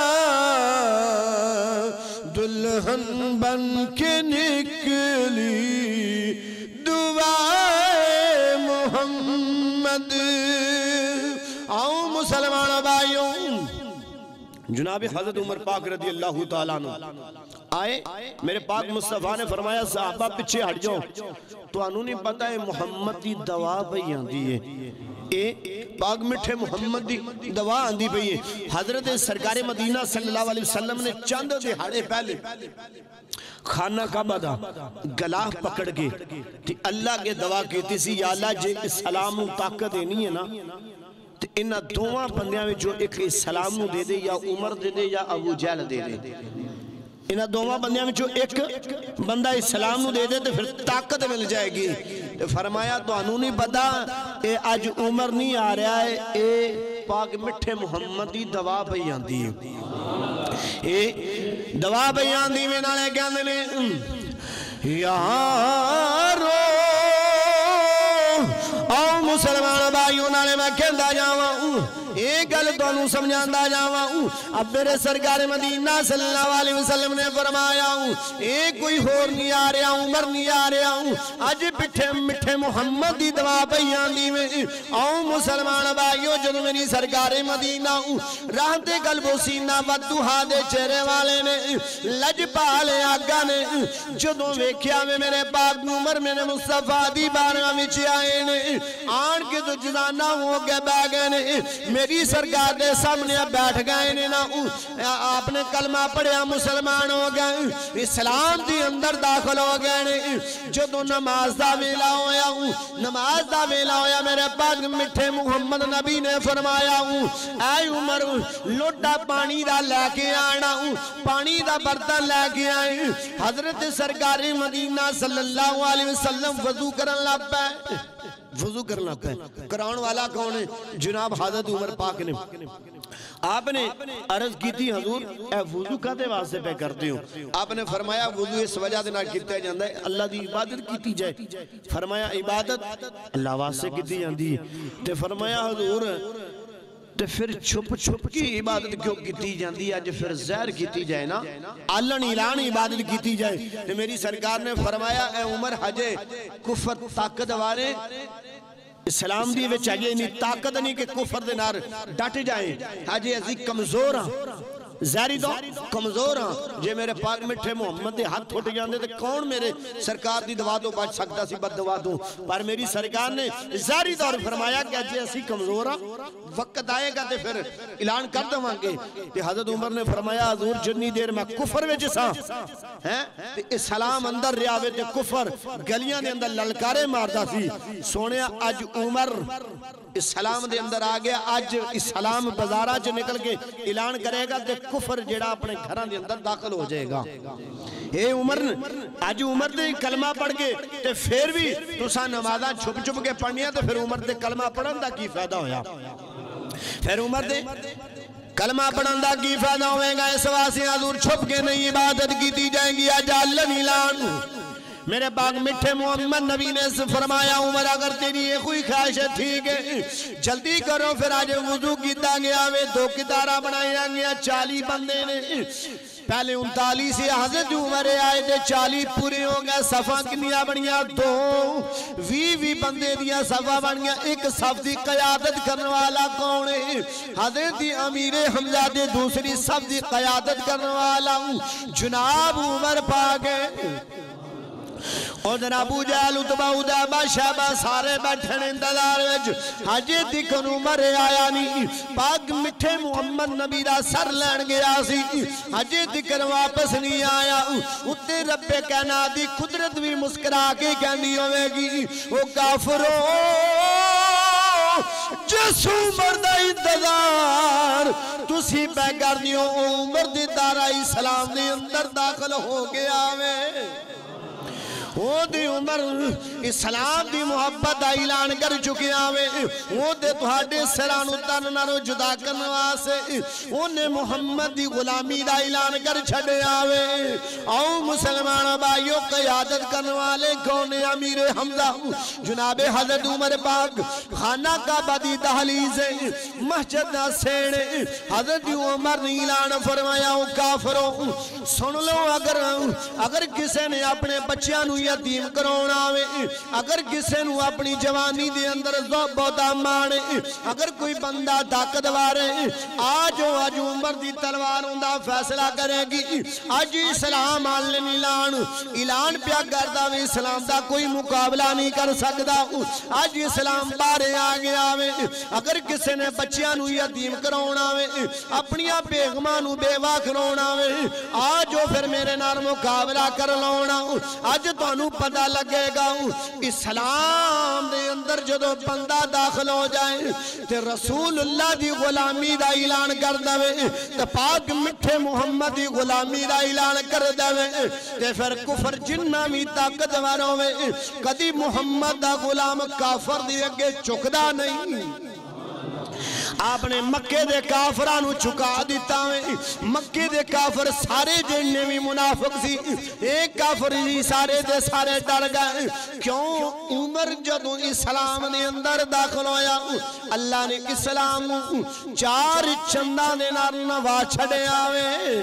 دلہن بن کے نکلی دعائے محمد آؤں مسلمان بھائیوں جناب حضرت عمر پاک رضی اللہ تعالیٰ عنہ آئے میرے پاک مصطفیٰ نے فرمایا صحابہ پچھے ہٹ جاؤ تو انہوں نے پتا ہے محمد دی دعا بھئی آندی ہے اے پاک مٹھے محمد دی دعا آندی بھئی ہے حضرت سرکار مدینہ صلی اللہ علیہ وسلم نے چند دہاڑے پہلے خانہ کعبہ دا گلاہ پکڑ کے اللہ کے دعا کیتی سی یا اللہ جے اسلام و طاقت دینی ہے نا انہ دوہاں بندیاں میں جو ایک اسلام نو دے دے یا عمر دے دے یا ابو جہل دے دے انہ دوہاں بندیاں میں جو ایک بندہ اسلام نو دے دے تو پھر طاقت مل جائے گی فرمایا تو انہوں نہیں پتا اے آج عمر نہیں آ رہا ہے اے پاک مٹھے محمدی دعا بیان دی اے دعا بیان دی میں نالے کہنے نے یارو آؤ مسلمان بھائیوں نالے میں کہندہ جاواں ایک گل تو انہوں سمجھاندہ جاواں اب میرے سرکار مدینہ صلی اللہ علیہ وسلم نے فرمایا ایک کوئی ہور نہیں آ رہا عمر نہیں آ رہا آج پٹھے مٹھے مٹھے محمد دی دعا بیان میں آؤں مسلمان بھائیو جدو میری سرکار مدینہ راہ دے قلب و سینہ ودوہا دے چہرے والے نے لج پالے آگا نے جدو ویکھیا میں میرے پاک عمر میں نے مصطفیٰ دی بارگاہ وچ آئے نے آن کے تو جزانہ ہو گئے بہ گئے نے میری سرکار دے سامنے بیٹھ گئے نے نا آپ نے کلمہ پڑھیا مسلمان ہو گئے اسلام دی اندر داخل ہو گئے نے جدو نماز دا ویلا ہویا نماز دا ویلا ہویا میرے پاک مٹھے محمد نبی نے فرمایا اے عمر لوٹا پانی دا لے کے آنا پانی دا برتن لے کے آئے حضرت سرکار مدینہ صلی اللہ علیہ وسلم وضو کرن لگ پے وضو کرنا پہ قرآن والا کون ہے جناب حضرت عمر پاک نے آپ نے عرض کی تھی حضور اے وضو کہتے واسطے پہ کرتے ہوں آپ نے فرمایا وضو اس وجہ دینا کیتا ہے جاندہ ہے اللہ دی عبادت کیتی جائے فرمایا عبادت اللہ واسطے کیتی جاندی ہے تے فرمایا حضور تے پھر چھپ چھپ کی عبادت کیوں کیتی جاندی ہے جو پھر زہر کیتی جائے نا علن اعلان عبادت کیتی جائے تے میری سرکار نے فرمایا اے عمر حجے کفر طاقت والے اسلام دی وچ آئیے نہیں طاقت نہیں کہ کفر دے نار ڈٹ جائیں حجے ازی کمزور ہاں زہری دو کمزور ہاں جے میرے پاک مٹھے محمد دے ہاتھ ٹوٹ جاندے تے کون میرے سرکار دی دعا تو بچ سکتا سی بد دعا تو پر میری سرکار نے زہری دور فرمایا کہ جے اسی کمزور ہاں وقت آئے گا تے پھر اعلان کر دوں گے تے حضرت عمر نے فرمایا حضور جتنی دیر میں کفر وچ سا ہیں تے اسلام اندر ریاوے تے کفر گلیاں دے اندر للکارے ماردا سی سونیا اج عمر اسلام دے اندر آ گیا اج اسلام بازاراں چ نکل کے اعلان کرے گا تے کفر جڑا اپنے گھراں دے اندر داخل ہو جائے گا اے عمر اج عمر دے کلمہ پڑھ کے تے پھر بھی تساں نمازاں چھپ چھپ کے پڑھنیاں تے پھر عمر دے کلمہ پڑھن دا کی فائدہ ہویا پھر عمر دے کلمہ پڑھن دا کی فائدہ ہوئے گا اس واسطے حضور چھپ کے نہیں عبادت کیتی جائے گی اج علن اعلان میرے پاک مٹھے محمد نبی نے فرمایا عمر اگر تیری یہ کوئی خواہش ہے ٹھیک ہے جلدی کرو پھر آج وضو کیتا گیا وے دو کتارہ بنایا گیا 40 بندے نے پہلے 39 سے حضرت عمر آئے تھے 40 پورے ہو گئے صفحہ کنیا بنیا 2 20 بندے دیا صفحہ بن گیا ایک صف دی قیادت کرنے والا کون ہے حضرت امیر حمزہ دے دوسری صف دی قیادت کرنے والا جناب عمر پاک ہے ادھر ابو جہل اتبا ادابا شہبہ سارے بیٹھن انتظار وچ حجے تکن عمر آیا نہیں پاک مٹھے محمد نبی دا سر لین گیا سی حجے تکن واپس نہیں آیا اتے رب کہنا دی قدرت بھی مسکرا کے کہنی ہوئے گی او کافرو جس عمر دا انتظار تسی پہ کردیو عمر دی دارہ اسلام دی اندر داخل ہو گیا میں وہ دی عمر اسلام دی محبت اعلان کر چکے آوے وہ دے تہاڈے سران اترنا رو جدا کرنے واسے انہیں محمد دی غلامی دا اعلان کر چھڑے آوے آؤ مسلمان بھائیو قیادت کرنے والے کون امیر حمزہ جناب حضرت عمر پاک خانہ کعبہ دی دہلیز مسجد نہ سیڑے حضرت عمر نے اعلان فرمایا کافروں سن لو اگر کسے نے اپنے بچیاں نو یتیم کرونا آوے اگر کسے نو اپنی جوانی دے اندر بہتا مانے اگر کوئی بندہ طاقت وارے آج عمر دی تلوار اندہ فیصلہ کرے گی آج اسلام اعلان پیا کردہ وے اسلام دا کوئی مقابلہ نہیں کر سکتا آج اسلام بارے آگے آوے اگر کسے نے بچیاں نو یتیم کرونا آوے اپنیاں بیگمانو بیوہ کرونا آوے آج پھر میرے نار مقابلہ کر لونا آج تو پتہ لگے گا اسلام دے اندر جدو بندہ داخل ہو جائے تے رسول اللہ دی غلامی دا اعلان کر دوے تے پاک مٹھے محمد دی غلامی دا اعلان کر دوے تے پھر کفر جنہ بھی طاقت واروے کدی محمد دا غلام کافر دی اگے چکدا نہیں آپ نے مکے دے کافرانو چکا دیتا ہوئے مکے دے کافر سارے جننے بھی منافق سی ایک کافر ہی سارے دے سارے ڈر گئے کیوں عمر جدو اسلام نے اندر داخل ہویا اللہ نے اسلام 4 چندہ دے نارنا وا چھڑے آوے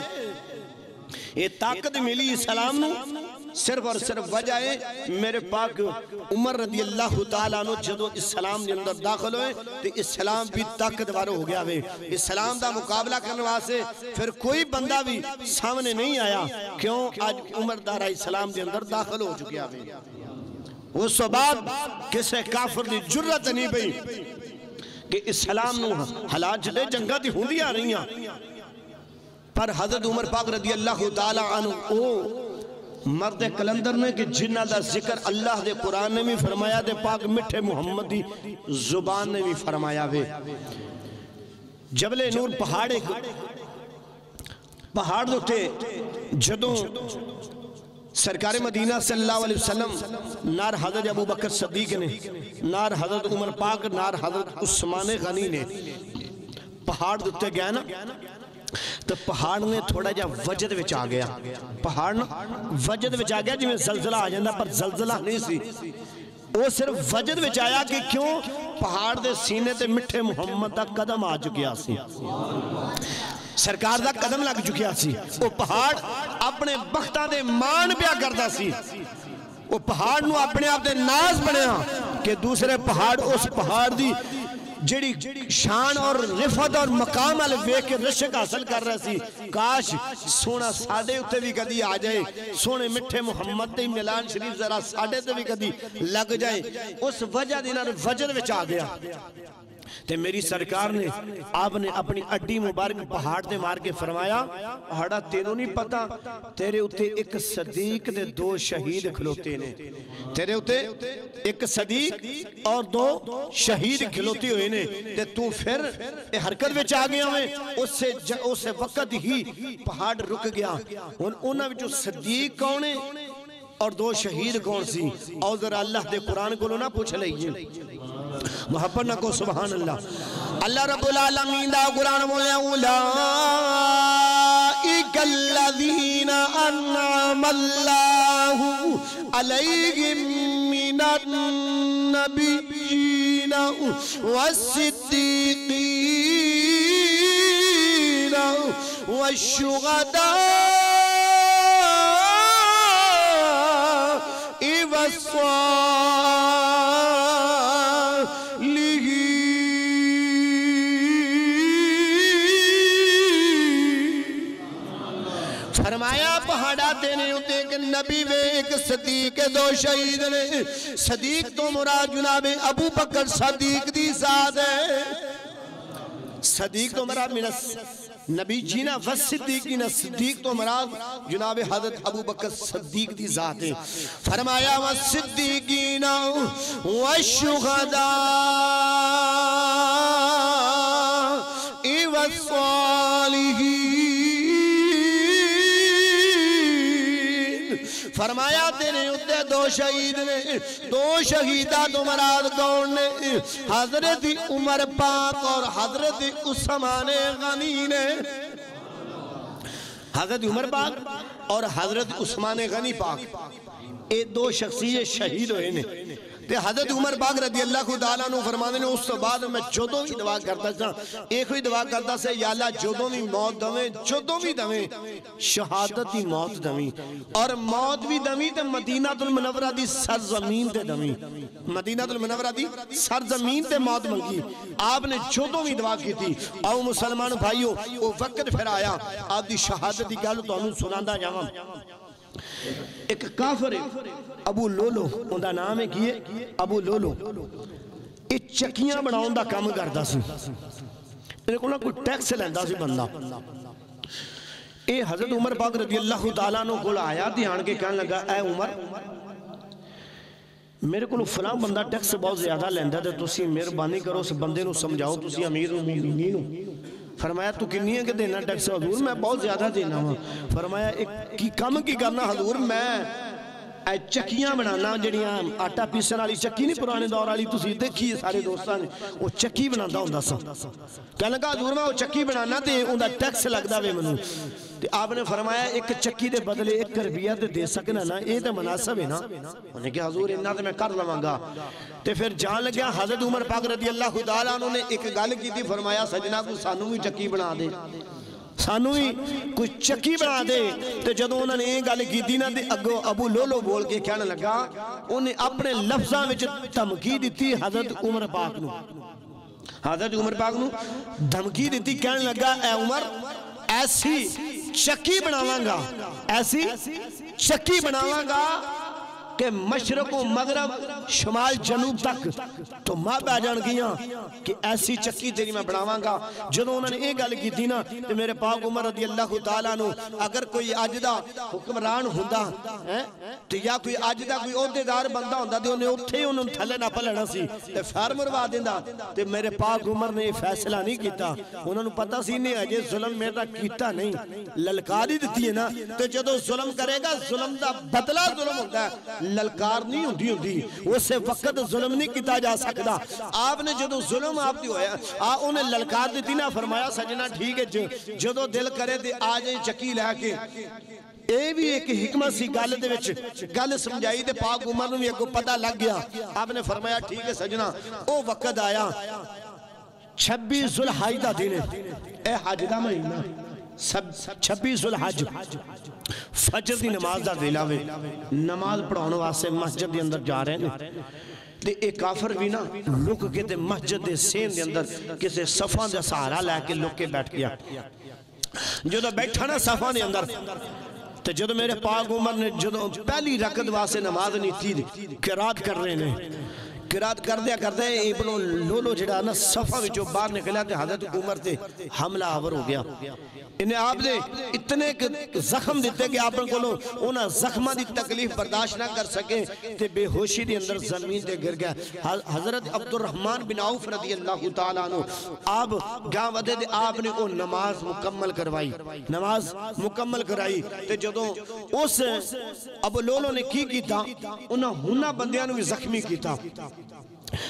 یہ طاقت ملی اسلام نو صرف اور صرف وجہ ہے میرے پاک عمر رضی اللہ تعالیٰ عنہ جدو اسلام کے اندر داخل ہوئے تو اسلام بھی طاقتور ہو گیا ہوئے. اسلام دا مقابلہ کرنے واسے پھر کوئی بندہ بھی سامنے نہیں آیا. کیوں؟ آج عمر دارہ اسلام کے اندر داخل ہو چکیا ہوئے. اس بعد کسے کافر دی جرت نہیں پئی کہ اسلام نو حالات جلے جنگا دی ہوں دیا رہی ہیں. پر حضرت عمر پاک رضی اللہ تعالیٰ عنہ او مرد کلندر نے کہ جنہ دا ذکر اللہ دے قرآن نے بھی فرمایا دے پاک مٹھے محمد دی زبان نے بھی فرمایا وے. جبل نور پہاڑ دوتے جدوں سرکار مدینہ صلی اللہ علیہ وسلم نار حضرت ابو بکر صدیق نے، نار حضرت عمر پاک، نار حضرت عثمان غنی نے پہاڑ دوتے گیا نا تو پہاڑ نے تھوڑا جا وجد وچ آ گیا. پہاڑ نا وجد وچ آ گیا جی میں زلزلہ آ جاندہ پر زلزلہ نہیں سی. وہ صرف وجد وچ آیا کہ کیوں پہاڑ دے سینے تے مٹھے محمد دا قدم آ چکیا سی، سرکار دا قدم لگ چکیا سی. وہ پہاڑ اپنے بختہ دے مان پیا کرتا سی. وہ پہاڑ نو اپنے آپ دے ناز بنیا کہ دوسرے پہاڑ اس پہاڑ دی جڑی شان اور رفت اور مقام والے وے کے رشک حاصل کر رہا سی. کاش سونا ساڑھے اتے بھی کدی آ جائے، سونے مٹھے محمد تے ملان شریف ذرا ساڑھے تے بھی کدی لگ جائے. اس وجہ دینا وجد وچ آ گیا تے میری سرکار نے آپ نے اپنی اڈی مبارک پہاڑ دے مار کے فرمایا پہاڑا تینوں نہیں پتا تیرے اتے ایک صدیق دے 2 شہید کھلوتے نے. تیرے اتے ایک صدیق اور 2 شہید کھلوتے ہوئے نے تے تو پھر حرکت وچ آ گیا ہوئے. اس سے وقت ہی پہاڑ رک گیا. انہاں وچوں صدیق کونے اور 2 شہید کون سی؟ اور ذرا اللہ دے قرآن کو نہ پوچھ لئیے محبت نہ کو. سبحان اللہ. اللہ رب العالمین دا قرآن بولے اولئک الذین انعم اللہ علیہم من النبیین والصدیقین والشہداء فرمایا پہاڑا دینے ہوتے ایک نبی وے ایک صدیق 2 شہید نے. صدیق تو مراد جناب ابو بکر صدیق دی ذات ہے. صدیق تو مراد من نبی جینا والصدیقین، صدیق تو مراد جناب حضرت ابو بکر صدیق دی ذات ہے. فرمایا والصدیقین والشہداء والصالحین. فرمایا تیرے اتے 2 شہید نے. 2 شہیدہ تو مراد کون نے؟ حضرت عمر پاک اور حضرت عثمان غنی نے. حضرت عمر پاک اور حضرت عثمان غنی پاک یہ 2 شخصیت شہید ہوئے نے. حضرت عمر پاک رضی اللہ تعالیٰ عنہ فرمانے نے اس تو بعد میں جدوں بھی دعا کرتا تھا ایک ہی دعا کرتا سے یا اللہ جدوں بھی موت دویں، جدوں بھی دویں شہادت دی موت دویں اور موت بھی دویں تے مدینہ المنورہ دی سرزمین تے دویں. مدینہ المنورہ دی سرزمین تے موت منگی. آپ نے جدوں بھی دعا کی تھی. او مسلمان بھائیو وہ وقت پھر آیا آپ دی شہادت دی گل تو انہوں سناندہ جاواں. ایک کافر ابو لولو ان دا نام ہے کیے ابو لولو. یہ چکیاں بڑھاؤں دا کام کرتا سی. میرے کو نہ کوئی ٹیکس لیندہ سی بندہ. یہ حضرت عمر پاک رضی اللہ تعالیٰ عنہ کو آیا دھیان کے کہنے لگا اے عمر میرے کو فلاں بندہ ٹیکس بہت زیادہ لیندہ ہے تسی مہربانی کرو اس بندے نو سمجھاؤ تسی امیر المومنین ہو. فرمایا تو کنی ہے کہ دینا ٹیکس؟ حضور میں بہت زیادہ دینا ہوں. فرمایا ایک کم کی کرنا حضور میں چکیاں بنانا جڑیاں آٹا پیسن والی چکی نہیں پرانے دور والی تسی دیکھی سارے دوستاں نے وہ چکی بنانا ہوندا سا. کہنے لگا حضور میں وہ چکی بنانا تے اوندا ٹیکس لگدا وے منوں. تے آپ نے فرمایا ایک چکی دے بدلے 1 روپیہ تے دے سکنا نا اے تے مناسب ہے نا. انہوں نے کہا حضور اتنا تے میں کر لواں گا. تے پھر جان لگیا حضرت عمر پاک رضی اللہ تعالیٰ عنہ نے ایک گل کی تھی. فرمایا سجنا کو سانوں بھی چکی بنا دے. سانو ہی کوئی چکی بنا دے. تو جدو انہوں نے یہ گل کی نا اگو ابو لولو بول کے کہنے لگا, انہیں اپنے لفظاں وچ دھمکی دیتی حضرت عمر پاک نو. حضرت عمر پاک نو دھمکی دیتی, کہنے لگا اے عمر ایسی چکی بناواں گا, ایسی چکی بناواں گا کہ مشرق و مغرب شمال جنوب تک تو ماں پہ جان گیاں کہ ایسی چکی تیری میں بناواں گا. جدو انہوں نے یہ گل کی نا تو میرے پاک عمر رضی اللہ تعالیٰ نو اگر کوئی اجدہ حکمران ہوندہ تو یا کوئی اجدہ کوئی عہدیدار بندہ ہوندہ تو انہیں اتھے انہوں نے تھلے نہ پلڑا سی تو فیر مروا دیندہ. تو میرے پاک عمر نے فیصلہ نہیں کیتا, انہوں نے پتا سی نہیں اجے ظلم میرا کیتا نہیں, للکاری دیتی ہے نا. تو جدو ظلم کرے گا ظلم دا بدلہ ظلم ہوتا ہے, للکار نہیں ہوندی اسے وقت ظلم نہیں کیتا جا سکتا. آپ نے جدو ظلم آپ دی ہویا انہیں للکار دیتی نا, فرمایا سجنہ ٹھیک ہے جدو دل کرے دے آجیں چکی لے کے. اے بھی ایک حکمت سی گل دے وچ گل سمجھائی تے پاک عمر نو بھی اگو پتہ لگ گیا. آپ نے فرمایا ٹھیک ہے سجنہ, او وقت آیا 26 ذوالحج دا دن اے حج دا مہینہ 26 ذوالحج فجر دی نماز دا ویلا وے, نماز پڑھانے واسطے مسجد دے اندر جا رہے ہیں تے ایک کافر بھی نا لک کے تے مسجد دے سین دے اندر کسے صفان دے سہارا لے کے لک کے بیٹھ گیا. جدو بیٹھا نا صفان دے اندر تو جدو میرے پاک عمر نے جدو پہلی رکعت واسطے نماز نہیں تھی قرات کر رہے ہیں, قرات کر دیا ابن لولو جڑا نا صفحہ وچوں باہر نکلا تے حضرت عمر تے حملہ آور ہو گیا. انہیں آپ نے اتنے زخم دیتے کہ آپ کو انہاں زخمہ دی تکلیف برداشت نہ کر سکے تے بے ہوشی دی اندر زمین دے گر گیا. حضرت عبد الرحمن بن عوف رضی اللہ تعالیٰ عنہ آپ گاں ودے دے آپ نے وہ نماز مکمل کروائی, نماز مکمل کرائی. تے جدو اس ابو لولو نے کی کیتا انہاں ہنہ بندیاں نو بھی زخمی کیتا,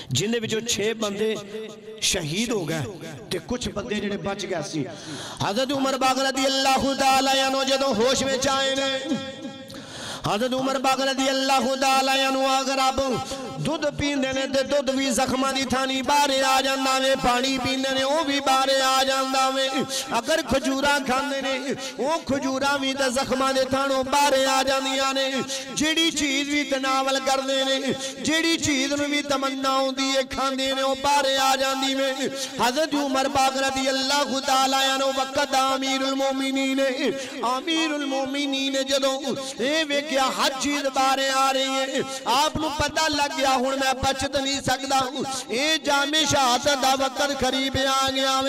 جن دے وچوں 6 بندے شہید ہو گئے تے کچھ بندے جڑے بچ گئے سی. حضرت عمر پاک رضی اللہ تعالیٰ عنہ جدوں ہوش میں آئے نے, حضرت عمر پاک رضی اللہ تعالیٰ عنہ اگر آپ دودھ پیندے نے تے دودھ بھی زخمہ دی تھانی بارے آ جاندہ میں, پانی پیندے نے وہ بھی بارے آ جاندہ میں, اگر کھجورہ کھاندے نے وہ کھجورہ بھی تے زخمہ دی تھانوں بارے آ جاندیاں نے, جیڑی چیز بھی تناول کر دے نے, جیڑی چیز نو بھی تمنا ہوں دیئے کھاندے نے وہ بارے آ جاندی میں. حضرت عمر پاک رضی اللہ تعالیٰ عنہ وقت امیر المومنین جدوں اے ویکیا حج چیز بارے آ رہی ہے, آپ نو پتہ لگ گیا ہوں میں بچت نہیں سکتا ہوں, اے جامع شہادت دا وقت قریب آ گیا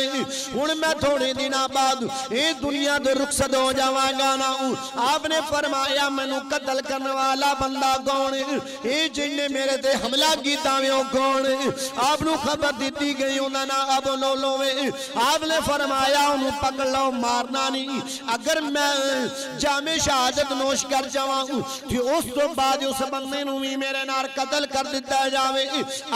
ہوں میں تھوڑے دنوں بعد اے دنیا دے رخصت ہو جاواں گا نا. آپ نے فرمایا میں نو قتل کرنے والا بندہ کون ہے, اے جن نے میرے تے حملہ کیتا میں وہ کون ہے. آپ نو خبر دیتی گئی انہاں نا ابو لولو میں, آپ نے فرمایا انہوں پکڑ لو مارنا نہیں, اگر میں جامع شہادت نوش کر جاواں کہ اس تو بعد اس بندے نو بھی میرے نار قتل کر دیتا جاوے,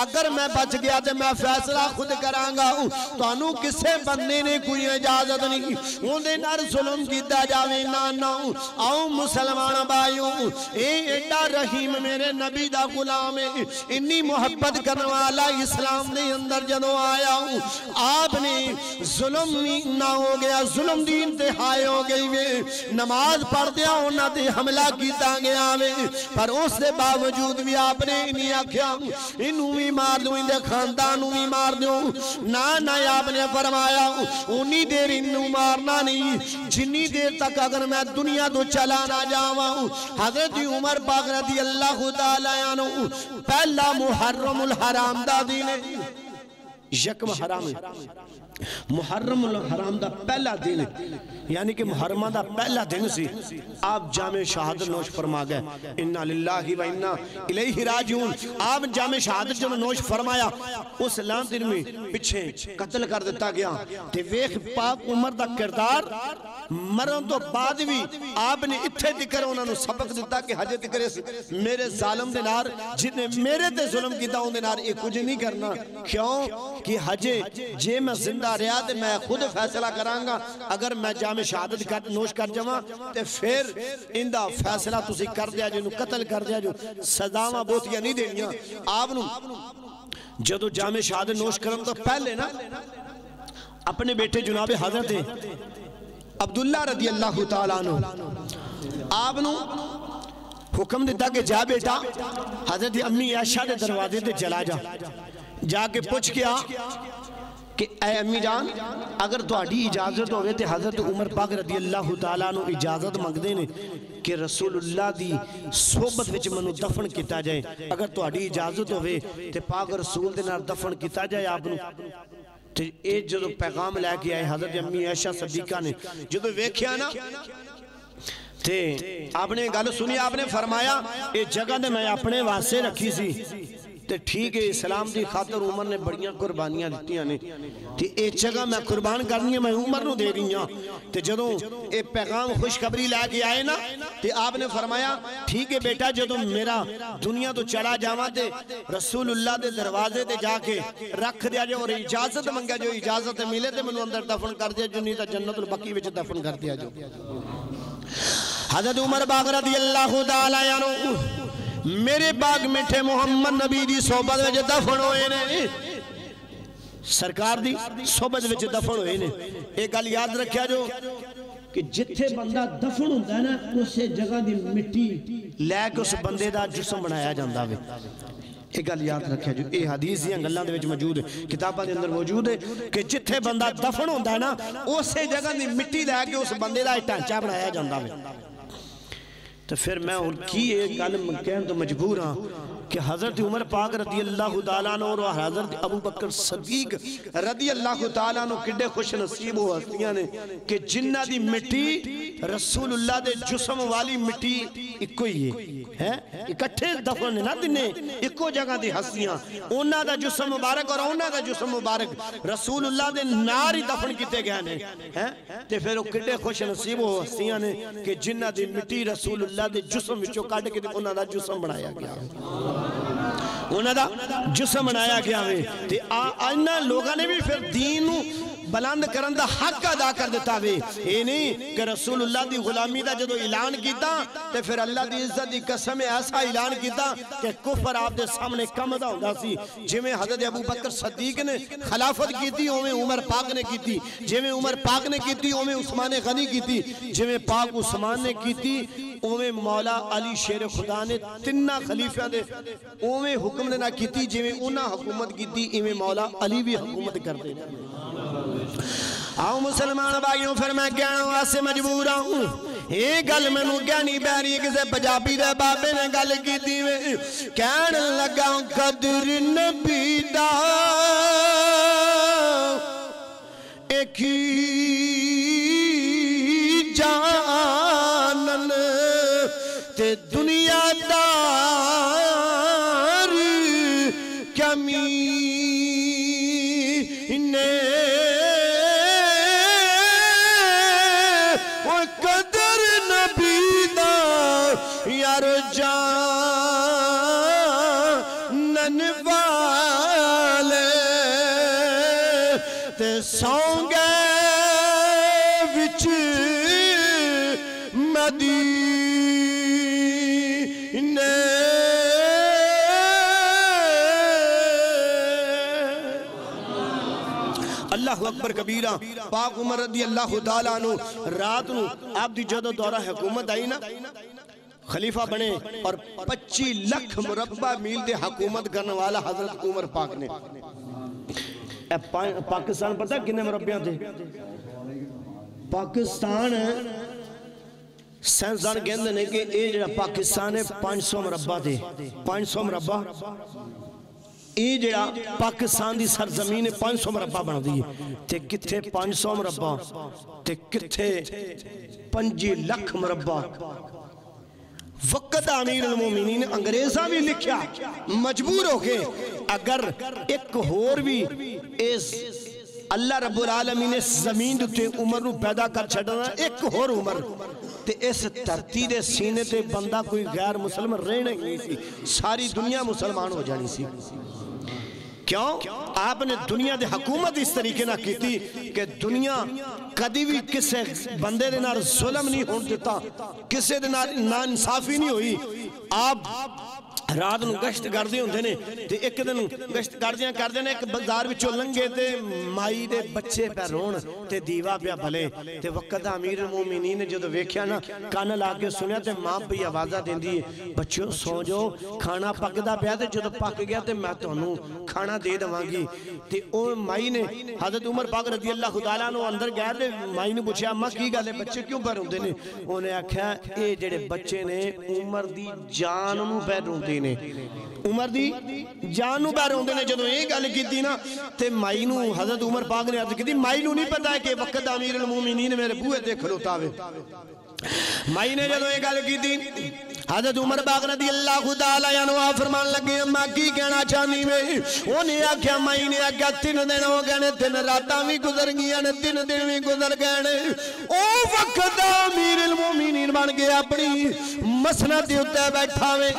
اگر میں بچ گیا تو میں فیصلہ خود کرانگا. تو انہوں کسے بندے نے کوئی اجازت نہیں انہیں نار ظلم کیتا جاوے نا. آؤں مسلمان بھائیوں, اے ایڈا رحیم میرے نبی دا غلام ہے, انی محبت کرنے والا اسلام دے اندر جدو آیا ہوں, آپ نے ظلم نہ ہو گیا, ظلم دی انتہائی ہو گئی وے, نماز پڑھ دیا ہونا تے حملہ کیتا گیا وے, پر اس دے باوجود بھی آپ نے انہیں آکھیا انہوں بھی مار دوں, اندے خاندانوں بھی مار دوں نا. آپ نے فرمایا انہی دیر انہوں مارنا نہیں جنی دیر تک اگر میں دنیا تو چلا نہ جاواں. حضرت عمر پاک رضی اللہ تعالیٰ عنہ پہلا محرم الحرام دا دین ہے, یکم حرام ہے, محرم الحرام دا پہلا دن ہے, یعنی کہ محرمہ دا پہلا دن سی. آپ جامع شہادت نوش فرما گئے, انا للہ و انا الیہ راجعون. آپ جامع شہادت جو نوش فرمایا اس لان دن میں پچھے قتل کر دیتا گیا. تے ویخ پاک عمر دا کردار مرن تو بعد بھی آپ نے اتھے دکر انہوں نے سبق دیتا کہ حج دکرے میرے ظالم دینار جتنے میرے تے ظلم کیتا ہوں دینار ایک کچھ نہیں کرنا. کیوں کہ حج جے میں زندہ رہا تے میں خود فیصلہ کرانگا, اگر میں جامع شہادت نوش کر جاواں تے پھر اندہ فیصلہ تسی کر دیا جو قتل کر دیا جو سزاواں بہتیاں نہیں دینیاں. آپ نو جدو جامع شہادت نوش کرن تو پہلے نا اپنے بیٹے جناب حضرت عبداللہ رضی اللہ تعالیٰ عنہ آپ نو حکم دیتا کہ جا بیٹا حضرت امی عائشہ دے دروازے تے چلا جا کے پوچھ کیا کہ اے امی جان اگر تہاڈی اجازت ہوئے تے حضرت عمر پاک رضی اللہ تعالیٰ عنہ اجازت مانگدے نے کہ رسول اللہ دی صحبت وچ منو دفن کیتا جائے، اگر تہاڈی اجازت ہوئے تے پاک رسول دے نال دفن کیتا جائے آپ نو۔ تے اے جدو پیغام لے کے آئے حضرت امی عائشہ صدیقہ نے جدو ویکھیا نا تے آپ نے گل سنی، آپ نے فرمایا اے جگہ نے میں اپنے واسطے رکھی سی تے ٹھیک ہے اسلام دی خاطر عمر نے بڑیاں قربانیاں دیتیاں نے تے اے جگہ میں قربان کرنی ہے میں عمر نو دے رہی ہوں۔ تے جدوں اے پیغام خوشخبری لے کے آئے نا تے آپ نے فرمایا ٹھیک ہے بیٹا جدوں میرا دنیا تو چلا جاواں تے رسول اللہ دے دروازے تے جا کے رکھ دیا جو اور اجازت منگا جو اجازت ملے تے منو اندر دفن کر دیا جو نہیں تا جنت البقیع وچ دفن کر دیا جو۔ حضرت عمر پاک رضی اللہ تعالیٰ عنہ میرے باغ میٹھے محمد نبی دی صحبت وچ دفن ہوئے نے، سرکار دی صحبت وچ دفن ہوئے نے۔ ایک گل یاد رکھیا جو کہ جتھے بندہ دفن ہوتا ہے نا اسے جگہ دی مٹی لے کے اس بندے دا جسم بنایا جاندہ ہے۔ ایک گل یاد رکھیا جو اے حدیث دیاں گلاں دے وچ موجود ہے، کتاباں دے اندر موجود ہے کہ جتھے بندہ دفن ہوتا ہے نا اسے جگہ دی مٹی لے کے اس بندے دا ڈھانچہ بنایا جاندہ ہے۔ تو پھر میں اور کی ایک گل کہن تو مجبور ہاں کہ حضرت عمر پاک رضی اللہ تعالیٰ عنہ اور حضرت ابو بکر صدیق رضی اللہ تعالیٰ عنہ کڈے خوش نصیب ہو ہستیاں نے کہ جنہ دی مٹی رسول اللہ دے جسم والی مٹی اکو ہی ہے، اکٹھے دفن نہ دینے اکو جگہ دی ہستیاں، انہاں دا جسم مبارک اور انہاں دا جسم مبارک رسول اللہ دے نار ہی دفن کیتے گئے نے۔ تے پھر وہ کڈے خوش نصیب ہو ہستیاں نے کہ جنہ دی مٹی رسول اللہ دے جسم وچوں کڈ کے انہاں دا جسم بنایا گیا، انہاں دا جسم بنایا گیا ہے۔ تے انہاں لوگاں نے بھی پھر دین بلند کرن دا حق ادا کر دیتا ہوئے، یہ نہیں کہ رسول اللہ دی غلامی دا جدو اعلان کیتا تے پھر اللہ دی عزت دی قسم ایسا اعلان کیتا کہ کفر آپ دے سامنے کم دا ہوندہ سی۔ جویں حضرت ابو بکر صدیق نے خلافت کیتی اویں عمر پاک نے کیتی، جویں عمر پاک نے کیتی اویں عثمان غنی کیتی، جویں پاک عثمان نے کیتی اویں مولا علی شیر خدا نے تنہ خلیفہ دے اویں حکم نے نہ کیتی، جویں انہاں حکومت کیتی ایویں مولا علی بھی حکومت کر دے۔ آؤ مسلمان بھائیوں پھر میں کہنا واسے مجبور ہوں، ایک گل میں نو کہنی بیری کسے پجابی دے بابے نے گل کی دیوے کہن لگا قدر نبی دا ایک جانن تے دنیا دار کمی یار جانن والے تے سونگے وچ مدینے۔ اللہ اکبر کبیرہ۔ پاک عمر رضی اللہ تعالیٰ عنہ رات نو آپ دی جدو دورہ حکومت آئی نا خلیفہ بنے اور 25 لاکھ مربع میل دے حکومت کرنے والا حضرت عمر پاک نے۔ پاکستان پتہ کنے مربعہ تھے؟ پاکستان سائنسدان کہندے نے کہ اے جڑا پاکستان ہے 500 مربع تھے، 500 مربع اے جڑا پاکستان دی سرزمین 500 مربع بنا دی تے کتھے 500 مربع تے کتھے 5 لاکھ مربع۔ وقت امیر المومنین انگریزہ بھی لکھیا مجبور ہو کے اگر ایک ہور بھی اس اللہ رب العالمین اس زمین تے عمر نو پیدا کر چھڑنا ایک ہور عمر تے اس ترتی دے سینے تے بندہ کوئی غیر مسلم رہنے ہی نہیں سی، ساری دنیا مسلمان ہو جانی سی۔ کیوں؟ آپ نے دنیا دے حکومت اس طریقے نہ کی تھی کہ دنیا کدی بھی کسے بندے دے نار ظلم نہیں ہون دیتا، کسے دے نار نانصافی نہیں ہوئی، آپ رات نو گشت کردے ہوندے نے تے ایک دن گشت کردے نے ایک بازار وچوں لنگے تے مائی دے بچے پہ رون تے دیوا پہ بھلے تے وقت امیر المومنین نے جدو ویکھیا نا کان لا کے سنیا تے ماں پہ آوازہ دیندی ہے بچوں سو جو کھانا پکدا پیا تے جدو پک گیا تے میں تانوں کھانا دے دواں گی تے او مائی نے حضرت عمر پاک رضی اللہ تعالیٰ عنہ اندر گئے تے مائی نے پوچھا اماں کی گل ہے بچے کیوں پہ روندے نے انہیں آکھیا اے جڑے بچے نے عمر دی جان نو پہ روندے نے عمر دی جان نو پہ روندے نے جدو یہ گل کیتی نا تے مائی نو حضرت عمر پاک نے عرض کیتی مائی نو نہیں پتا ہے کہ وقت امیر المومنین میرے بوئے تے کھلوتا ہوئے مائی نے جدو یہ گل کیتی حضرت عمر پاک رضی اللہ تعالیٰ عنہ فرمان لگے اماں کی کہنا چاہنی میں انہیں آکھیا مائی نے آکھیا 3 دن ہو گئے 3 راتاں بھی گزر گیا 3 دن بھی گزر گئے او وقت امیر المومنین بن گیا اپنی مسند دے اوتے بیٹھا ہوئے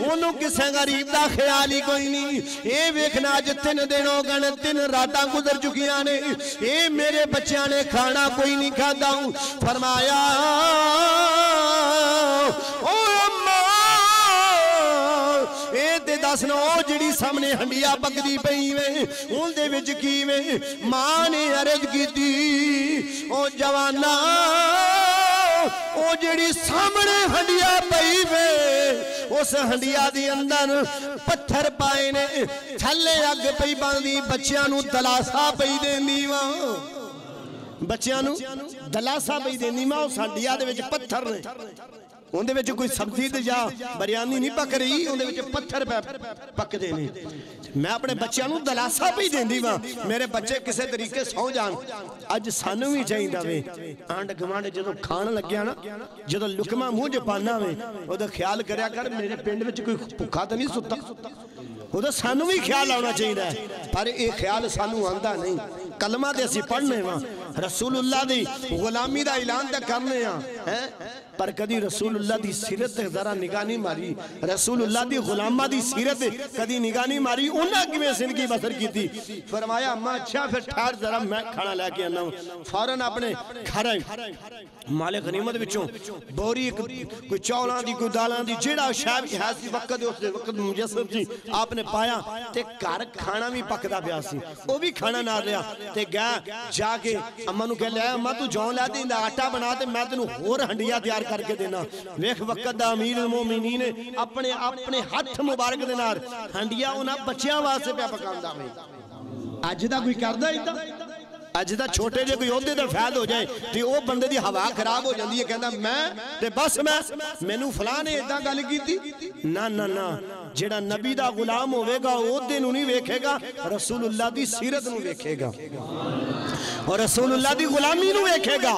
انہوں کسے غریب دا خیال ہی کوئی نہیں اے ویکھنا اج 3 دن ہو گئے 3 راتاں گزر چکیاں نے اے میرے بچیاں نے کھانا کوئی نہیں کھادا فرمایا او اے تے دسنا او جڑی سامنے ہنڈیا پکدی پئی وے اون دے وچ کی وے ماں نے عرض کیتی او جوانا او جڑی سامنے ہنڈیا پئی وے اس ہنڈیا دی اندر پتھر پائے نے تھلے اگ پئی باندھی بچیاں نو دلاسا پئی دیندی وا بچیاں نو دلاسا پئی دیندی وا اس ہنڈیا دے وچ پتھر نے اندھے وچ کوئی سبزی تے جا بریانی نہیں پک رہی اندھے وچ پتھر پک دینے میں اپنے بچیاں نو دلاسا پہ ہی دیندی وہاں میرے بچے کسے طریقے سو جان اج سانو ہی چاہی داوے آنڈ گمانڈ جدو کھانا لگیا نا جدو لکمہ منہ جو پانا میں وہ دا خیال کریا کر میرے پنڈ وچ کوئی بھکھا تو نہیں ستا وہ دا سانو بھی خیال آنا چاہی دا ہے پر ایک خیال سانو آندہ نہیں کلمہ دے اسی پڑھنے وہاں رسول اللہ دی غلامی دا اعلان دا کرنے ہیں پر کدی رسول اللہ دی سیرت ذرا نگاہ نہیں ماری رسول اللہ دی غلامہ دی سیرت کدی نگاہ نہیں ماری انہاں کی میں زندگی بسر کی تھی فرمایا اماں اچھا پھر ٹھار ذرا میں کھانا لے کے آنا ہوں فوراں اپنے گھر مال غنیمت وچوں بوری کوئی چولان دی کوئی دالان دی جیڑا شاہ بھی ہے سی وقت اس دے وقت مجسد جی آپ نے پایا تے گھر کھانا بھی پکدا پیا سی وہ بھی کھانا نہ لیا تے گیا جا کے اماں نو کہہ لیا اماں تو جون لے دیں آٹا بنا تے میں تینوں ہور ہنڈیا تیار کر کے دینا ویکھ وقت دا امیر المومنین اپنے ہاتھ مبارک دے نال ہنڈیا انہاں بچیاں واسطے پیا پکاندا ہوئے اج دا کوئی کردا ایڈا اج دا چھوٹے جے کوئی عہدے دا فیض ہو جائے تے او بندے دی ہوا خراب ہو جاندی ہے کہندا میں تے بس مینوں فلاں نے ایڈا گل کیتی نا نا نا جیڑا نبی دا غلام ہوے گا عہدے نوں نہیں ویکھے گا رسول اللہ دی سیرت نوں ویکھے گا اور رسول اللہ دی غلامی نوں ویکھے گا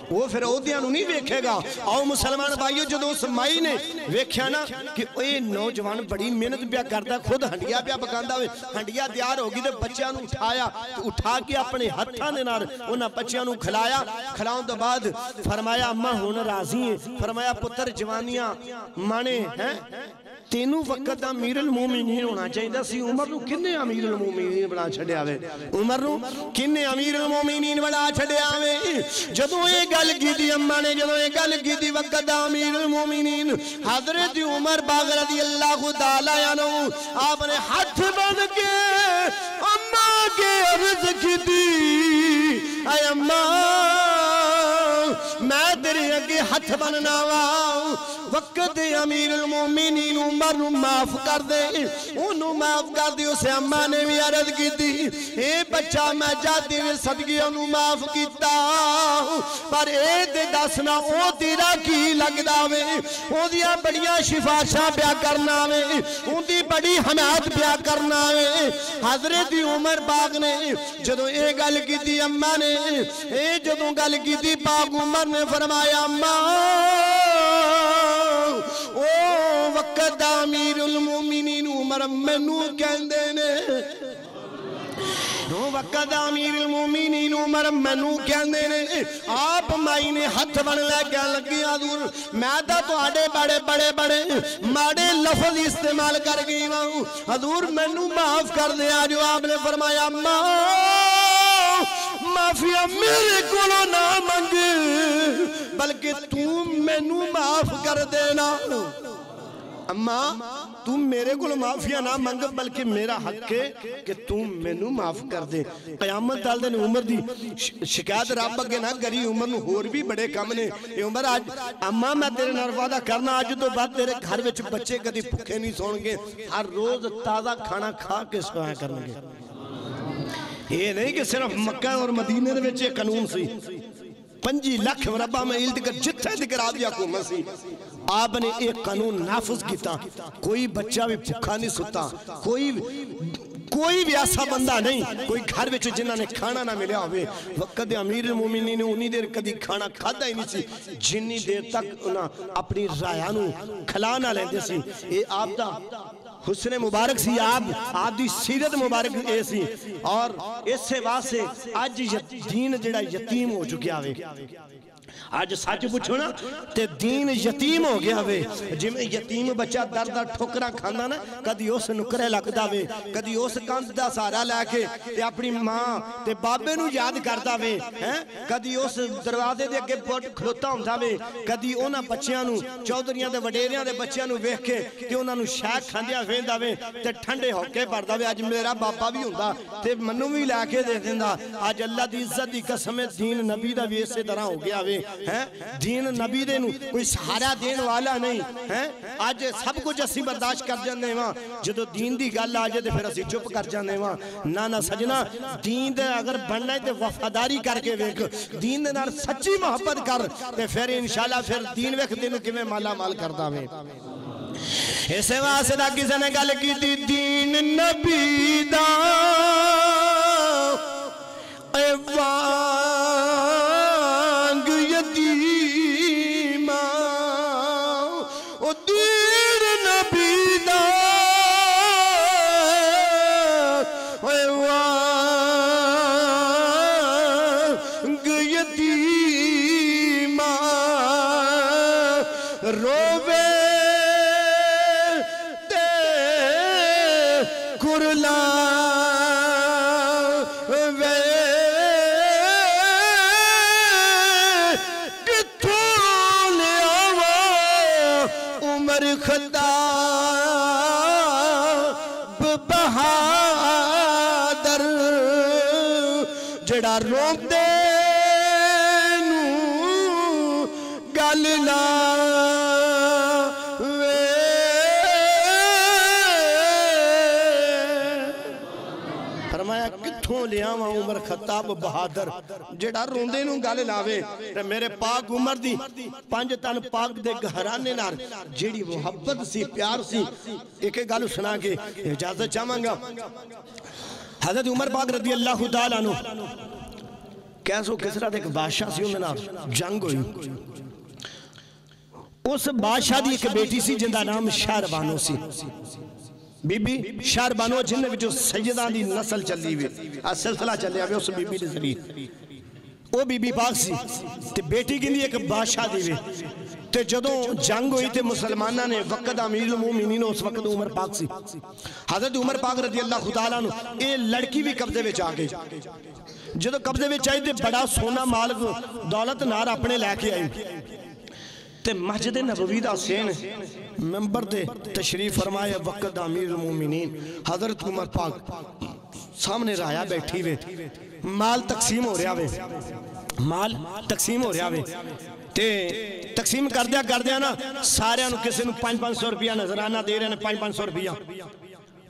وہ پھر عہدیاں نوں نہیں ویکھے گا آؤ مسلمان بھائیو جدوں اس مائی نے ویکھیا نا کہ اے نوجوان بڑی محنت پیا کردا خود ہنڈیا پیا پکاندا ہوئے ہنڈیا تیار ہو گئی تے بچیاں نوں اٹھایا تے اٹھا کے اپنے ہتھاں دے نال انہاں بچیاں نوں کھلایا کھلاون تو بعد فرمایا اماں ہن راضی ہیں فرمایا پتر جوانیاں مانے ہیں تینوں وقت امیر المومنین ہونا چاہیے سی عمر نو کنے امیر المومنین بنا چھڑیا ہوئے عمر نو کنے امیر المومنین بنا چھڑیا ہوئے جدوں یہ گل کی دی اماں نے جدوں یہ گل کی دی وقت امیر المومنین حضرت عمر پاک رضی اللہ تعالیٰ عنہ آپ نے ہاتھ بن کے اماں کے عرض کی دی اے اماں میں تیرے اگے ہاتھ بننا وا وقت امیر المومنین عمر نو معاف کر دے انہوں معاف کر دی اسے اماں نے بھی عرض کی دی اے بچہ میں جاتی ہوئے صدقی انہوں معاف کیتا پر اے دے دسنا او تیرا کی لگ داوے او دیا بڑیاں شفاشاں پیا کرنا وے او دی بڑی حمایت پیا کرنا وے حضرت عمر پاک نے جدوں اے گل کی دی اماں نے اے جدوں گل کی دی پاک عمر نے فرمایا اماں او وقت امیر المومنین عمر مینوں کہندے نے وقت امیر المومنین عمر مینوں کہندے نے آپ مائی نے ہاتھ بن لے کے لگی حضور میں تا تواڈے بڑے ماڑے لفظ استعمال کر گئی ہوں حضور مینوں معاف کر دے جو آپ نے فرمایا ماں معافیا میرے کولوں نہ منگ بلکہ تو مینوں معاف کر دینا اماں تم میرے کو معافیا نہ منگ بلکہ میرا حق ہے کہ تم مینوں معاف کر دے. قیامت دال دن عمر دی شکایت رب اگے نہ کری. عمر نو ہور بھی بڑے کم نے. عمر آج اماں میں تیرے نال وعدہ کرنا اج تو بعد تیرے گھر وچ بچے کدی بھوکے نہیں سون گے, ہر روز تازہ کھانا کھا کے سویا کرن گے. یہ نہیں کہ صرف مکہ اور مدینے دے وچ یہ قانون سی. 5 لاکھ مربع میل تک جتھے تک راضی حکومت سی آپ نے ایک قانون نافذ کیتا. کوئی بچہ بھی بھوکا نہیں ستا, کوئی بھی ایسا بندہ نہیں کوئی گھر وچ جنہاں نے کھانا نہ ملیا ہوئے. وقت امیر المومنین نے انہی دیر کدی کھانا کھادا ہی نہیں سی جنی دیر تک انہاں اپنی رایاں نو کھلا نہ لیندے سی. اے آپ دا حسن مبارک سی, آپ دی سیرت مبارک اے سی. اور اس سے واسطے آج دین جڑا یتیم ہو چکیا ہوئے. آج سچ پوچھو نا تے دین یتیم ہو گیا ہوئے. جی میں یتیم بچہ درد ٹھوکرا کھانا نا, کدی اس نکرے لگتا ہوئے, کدی اس کاند دا سارا لے کے تے اپنی ماں تے بابے نو یاد کرتا ہوئے, کدی اس دروازے دے اگے پٹ کھلوتا ہوندا ہوئے, کدی اونا بچیاں نو چودھریاں دے وڈیریاں دے بچیاں نو ویکھ کے تے انہاں نو شیک کھاندیا ویندا ہوئے تے ٹھنڈے ہو کے پڑدا ہوئے. اج میرا باپا بھی ہوندا تے منوں بھی لے کے دے دیندا. اج اللہ دی عزت دی قسم دین نبی دا وی اسی طرح ہو گیا ہوئے. دین نبی دے نو کوئی سہارا دین والا نہیں. آج سب کچھ اسی برداشت کر جاندے وہاں, جدو دین دی گل آ جائے تے پھر اسی چپ کر جاندے وہاں. نہ سجنا, دین دے اگر بننا ہے تے وفاداری کر کے ویکھ, دین دے نال سچی محبت کر تے پھر انشاءاللہ پھر دین ویکھ دین کیویں مالا مال کردا وے. اسے واسطے دا کسے نے گل کیتی دین نبی دا اے جڑا روک دے نو گل لاوے. فرمایا کتھوں لے آواں عمر خطاب بہادر جڑا روندے نو گل لاوے. میرے پاک عمر دی 5 تن پاک دے گھرانے نال جیڑی محبت سی پیار سی. ایک گل سنا کے اجازت چاہواں گا. حضرت عمر پاک رضی اللہ تعالیٰ عنہ کیسو کسرا دے ایک بادشاہ سی انہوں نے جنگ ہوئی. اس بادشاہ دی ایک بیٹی سی جن دا نام شہربانو سی. بی بی شہربانو جن نے جو سیدان دی نسل چلی ہوئی سلسلہ چلے ہوئے اس بی بی دے ذریعے. وہ بی بی پاک سی تے بیٹی کی ایک بادشاہ دی ہوئی. تے جدوں جنگ ہوئی تے مسلمانہ نے وقت امیر المومنین اس وقت عمر پاک سی. حضرت عمر پاک رضی اللہ تعالیٰ عنہ اے لڑکی بھی قبضے وچ آ گئی. جدوں قبضے وچ آئی تے بڑا سونا مال دولت نار اپنے لے کے آئی تے مسجد نبوی دا حسین ممبر دے تشریف فرمایا. وقت امیر المومنین حضرت عمر پاک سامنے رایا بیٹھی ہوئے, مال تقسیم ہو رہا ہوئے, مال تقسیم ہو رہا ہوئے. تے تقسیم کر دیا نا سارے انہوں کسی نو 500 روپیہ نظرانہ دے رہے ہیں 500 روپیہ.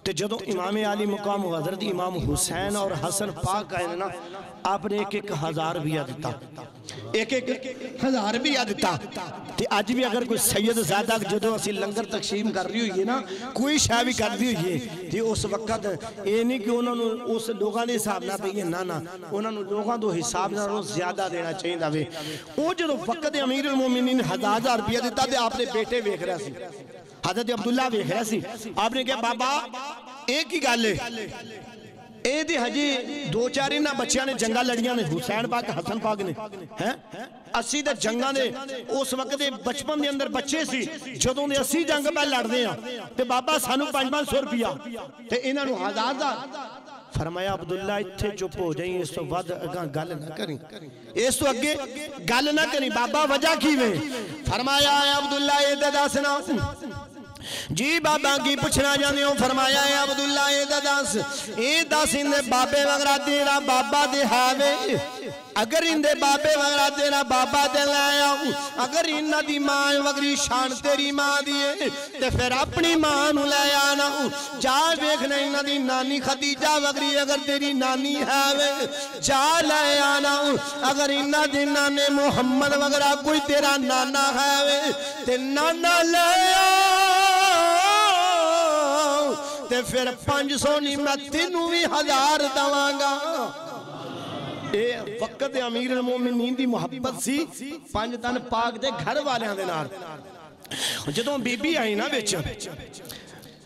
تے جدو امام علی مقام حضرت امام حسین اور حسن پاک آئے نا آپ نے 1,000 روپیہ دیتا, 1,000 روپیہ دیتا. تے آج بھی اگر کوئی سید زیادہ جدو اسی لنگر تقسیم کر رہی ہوئی ہے نا کوئی شاہ بھی کر رہی ہوئی ہے تے اس وقت یہ نہیں کہ انہوں نے اس لوگاں نے حساب نہ پہیے نا انہوں نے لوگاں دو حساب نہ زیادہ دینا چاہیے داوے. وہ جدو وقت امیر المومنین 1,000 روپیہ دیتا تے آپ نے بیٹے ویکھ رہا سی, حضرت عبداللہ ویکھ رہا سی. آپ نے کہا بابا ایک ہی گل ہے اے دی حجی 2-4 نہ بچیاں نے جنگا لڑیاں نے حسین پاک حسن پاک نے اسی دے جنگاں نے اس وقت دے بچپن دے اندر بچے سی جدوں دے اسی جنگ پہ لڑ دے ہیں تے بابا سانو 500 روپیہ تے انہاں نو 1000. فرمایا عبداللہ اتھے چپ ہو جائیں اس تو ود اگاں گل نہ کریں, اس تو اگے گل نہ کریں. بابا وجہ کی وے؟ فرمایا عبداللہ یہ دے داسنا جی بابا کی پوچھنا جانے ہو؟ فرمایا ہے عبداللہ اے دس اندے بابے وغیرہ تیرا بابا دے ہاوے، اگر اندے بابے وغیرہ تیرا بابا دے لایا ہوں، اگر انہ دی ماں وغیری شان تیری ماں دیئے تے پھر اپنی ماں نو لے آنا ہوں، جا دیکھنا انہ دی نانی خدیجہ وغیری اگر تیری نانی ہاوے جا لے آنا ہوں، اگر انہ دی نانے محمد وغیرہ کوئی تیرا نانا ہاوے تے نانا لے تے پھر 500 نہیں میں 3,000 دوانگا۔ اے وقت امیر المومنین دی محبت سی 5 تن پاک دے گھر والے ہیں دینار۔ جدوں بی بی آئی نا بیچ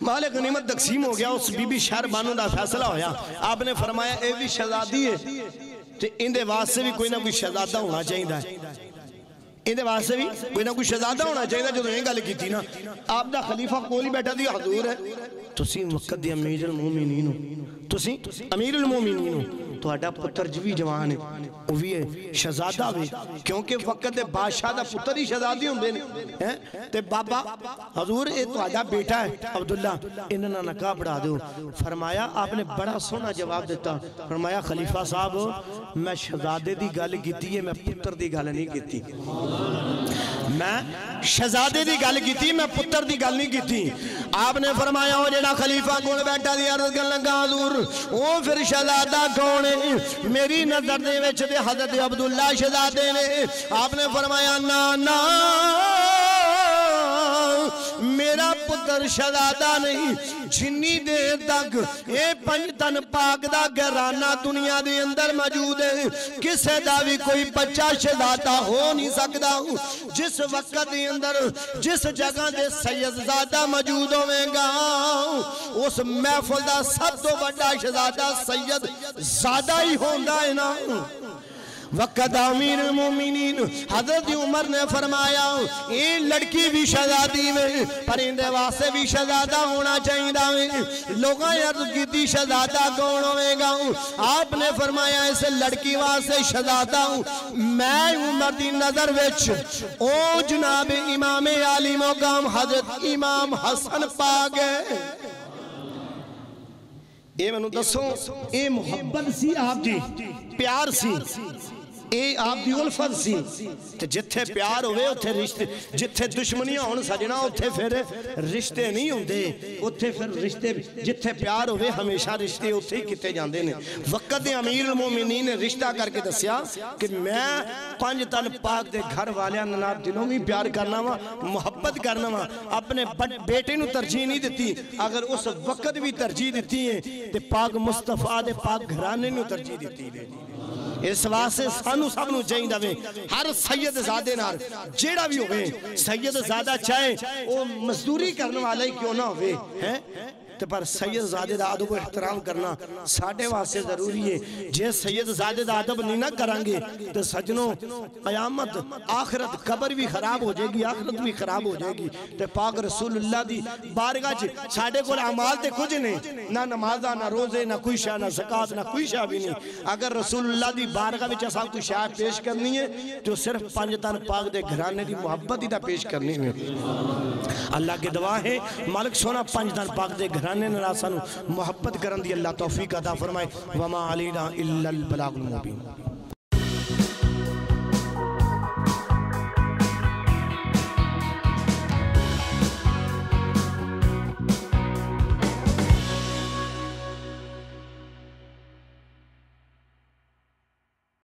مالک غنیمت تقسیم ہو گیا، اس بی بی شہر بانو دا فیصلہ ہویا، آپ نے فرمایا اے بھی شہزادی ہے تے اندے واسطے بھی کوئی نہ کوئی شہزادہ ہونا چاہیے ہے، اندے واسطے بھی کوئی نہ کوئی شہزادہ ہونا چاہیے۔ جو یہ گل کی تھی نا آپ دا خلیفہ کولی بیٹھا دی حضور ہے، تسی وقت دی امیر المومنین ہو، تسی امیر المومنین ہو، تو اڈا پتر جوی جوان ہے وہ بھی ہے شہزادہ بھی، کیونکہ وقت دے بادشاہ دا پتر ہی شہزادی ہوں دینے تے بابا حضور اے تو اڈا بیٹا ہے عبداللہ انہاں نکاح پڑھا دو۔ فرمایا آپ نے بڑا سونا جواب دیتا، فرمایا خلیفہ صاحب میں شہزادے دی گل کیتی ہے، میں پتر دی گل نہیں کیتی، میں شہزادے دی گل کیتی میں پتر دی گل نہیں کیتی۔ آپ نے فرمایا وہ جڑا خلیفہ کول بیٹھا دی عرض کر لگا حضور وہ پھر شہزادہ کون ہے؟ میری نظر دے وچ تے حضرت عبداللہ شہزادے نے۔ آپ نے فرمایا نا میرا پتر شہزادہ نہیں، جنی دیر تک اے 5 تن پاک دا گھرانہ دنیا دے اندر موجود ہے کسے دا بھی کوئی بچہ شہزادہ ہو نہیں سکتا۔ جس وقت دے اندر جس جگہ دے سید زادہ موجود ہوئے گا اس محفل دا سب تو بڑا شہزادہ سید زادہ ہی ہوندہ ہے نا۔ وقت امیر المومنین حضرت عمر نے فرمایا یہ لڑکی بھی شہزادی میں پرندے واسے بھی شہزادہ ہونا چاہیے۔ لوگاں عرض کی تھی شہزادہ کون ہوئے گا؟ آپ نے فرمایا اس لڑکی واسے شہزادہ ہوں میں عمر دی نظر وچ او جناب امام عالی مقام حضرت امام حسن پاک ہے۔ اے میں نو دسو اے محبت سی آپ دی، پیار سی، اے آپ دی الفت سی، جتھے پیار ہوئے اتھے رشتے، جتھے دشمنیاں ہون سجنا اتھے پھر رشتے نہیں ہوں دے، اتھے پھر رشتے جتھے پیار ہوئے ہمیشہ رشتے اتھے ہی کتے جاندے نے۔ وقت امیر المومنین نے رشتہ کر کے دسیا کہ میں 5 تن پاک دے گھر والے انہاں دلوں میں پیار کرنا وا، محبت کرنا وا، اپنے بیٹے نو ترجیح نہیں دیتی، اگر اس وقت بھی ترجیح دیتی ہے تے پاک مصطفیٰ دے پاک گھرانے نو ترجیح دیتی ہے۔ اس واسطے سانو سب نو چاہیے دے ہر سید زادے نال جیڑا بھی ہوئے سید زادہ چاہے وہ مزدوری کرنے والا ہی کیوں نہ ہوئے پر سید زادے دا ادب و احترام کرنا ساڑھے واسطے ضروری ہے۔ جے سید زادے دا ادب نہیں نہ کرانگے تو سجنوں قیامت آخرت قبر بھی خراب ہو جائے گی، آخرت بھی خراب ہو جائے گی۔ تے پاک رسول اللہ دی بارگاہ ساڑھے کو عمال تے کچھ نہیں، نہ نمازہ نہ روزے نہ کوئی شاہ نہ زکاة نہ کوئی شاہ بھی نہیں۔ اگر رسول اللہ دی بارگاہ وچ صاحب کوئی شاہ پیش کرنی ہے تو صرف 5 تن پاک دے گھرانے دی محبت ہی دا پیش کرنی ہے۔ اللہ کے دعا ہے مالک سونا 5 تن پاک دے گھرانے نراسانو محبت کرن دی اللہ توفیق عطا فرمائے۔ وما علینا الا البلاغ المبین۔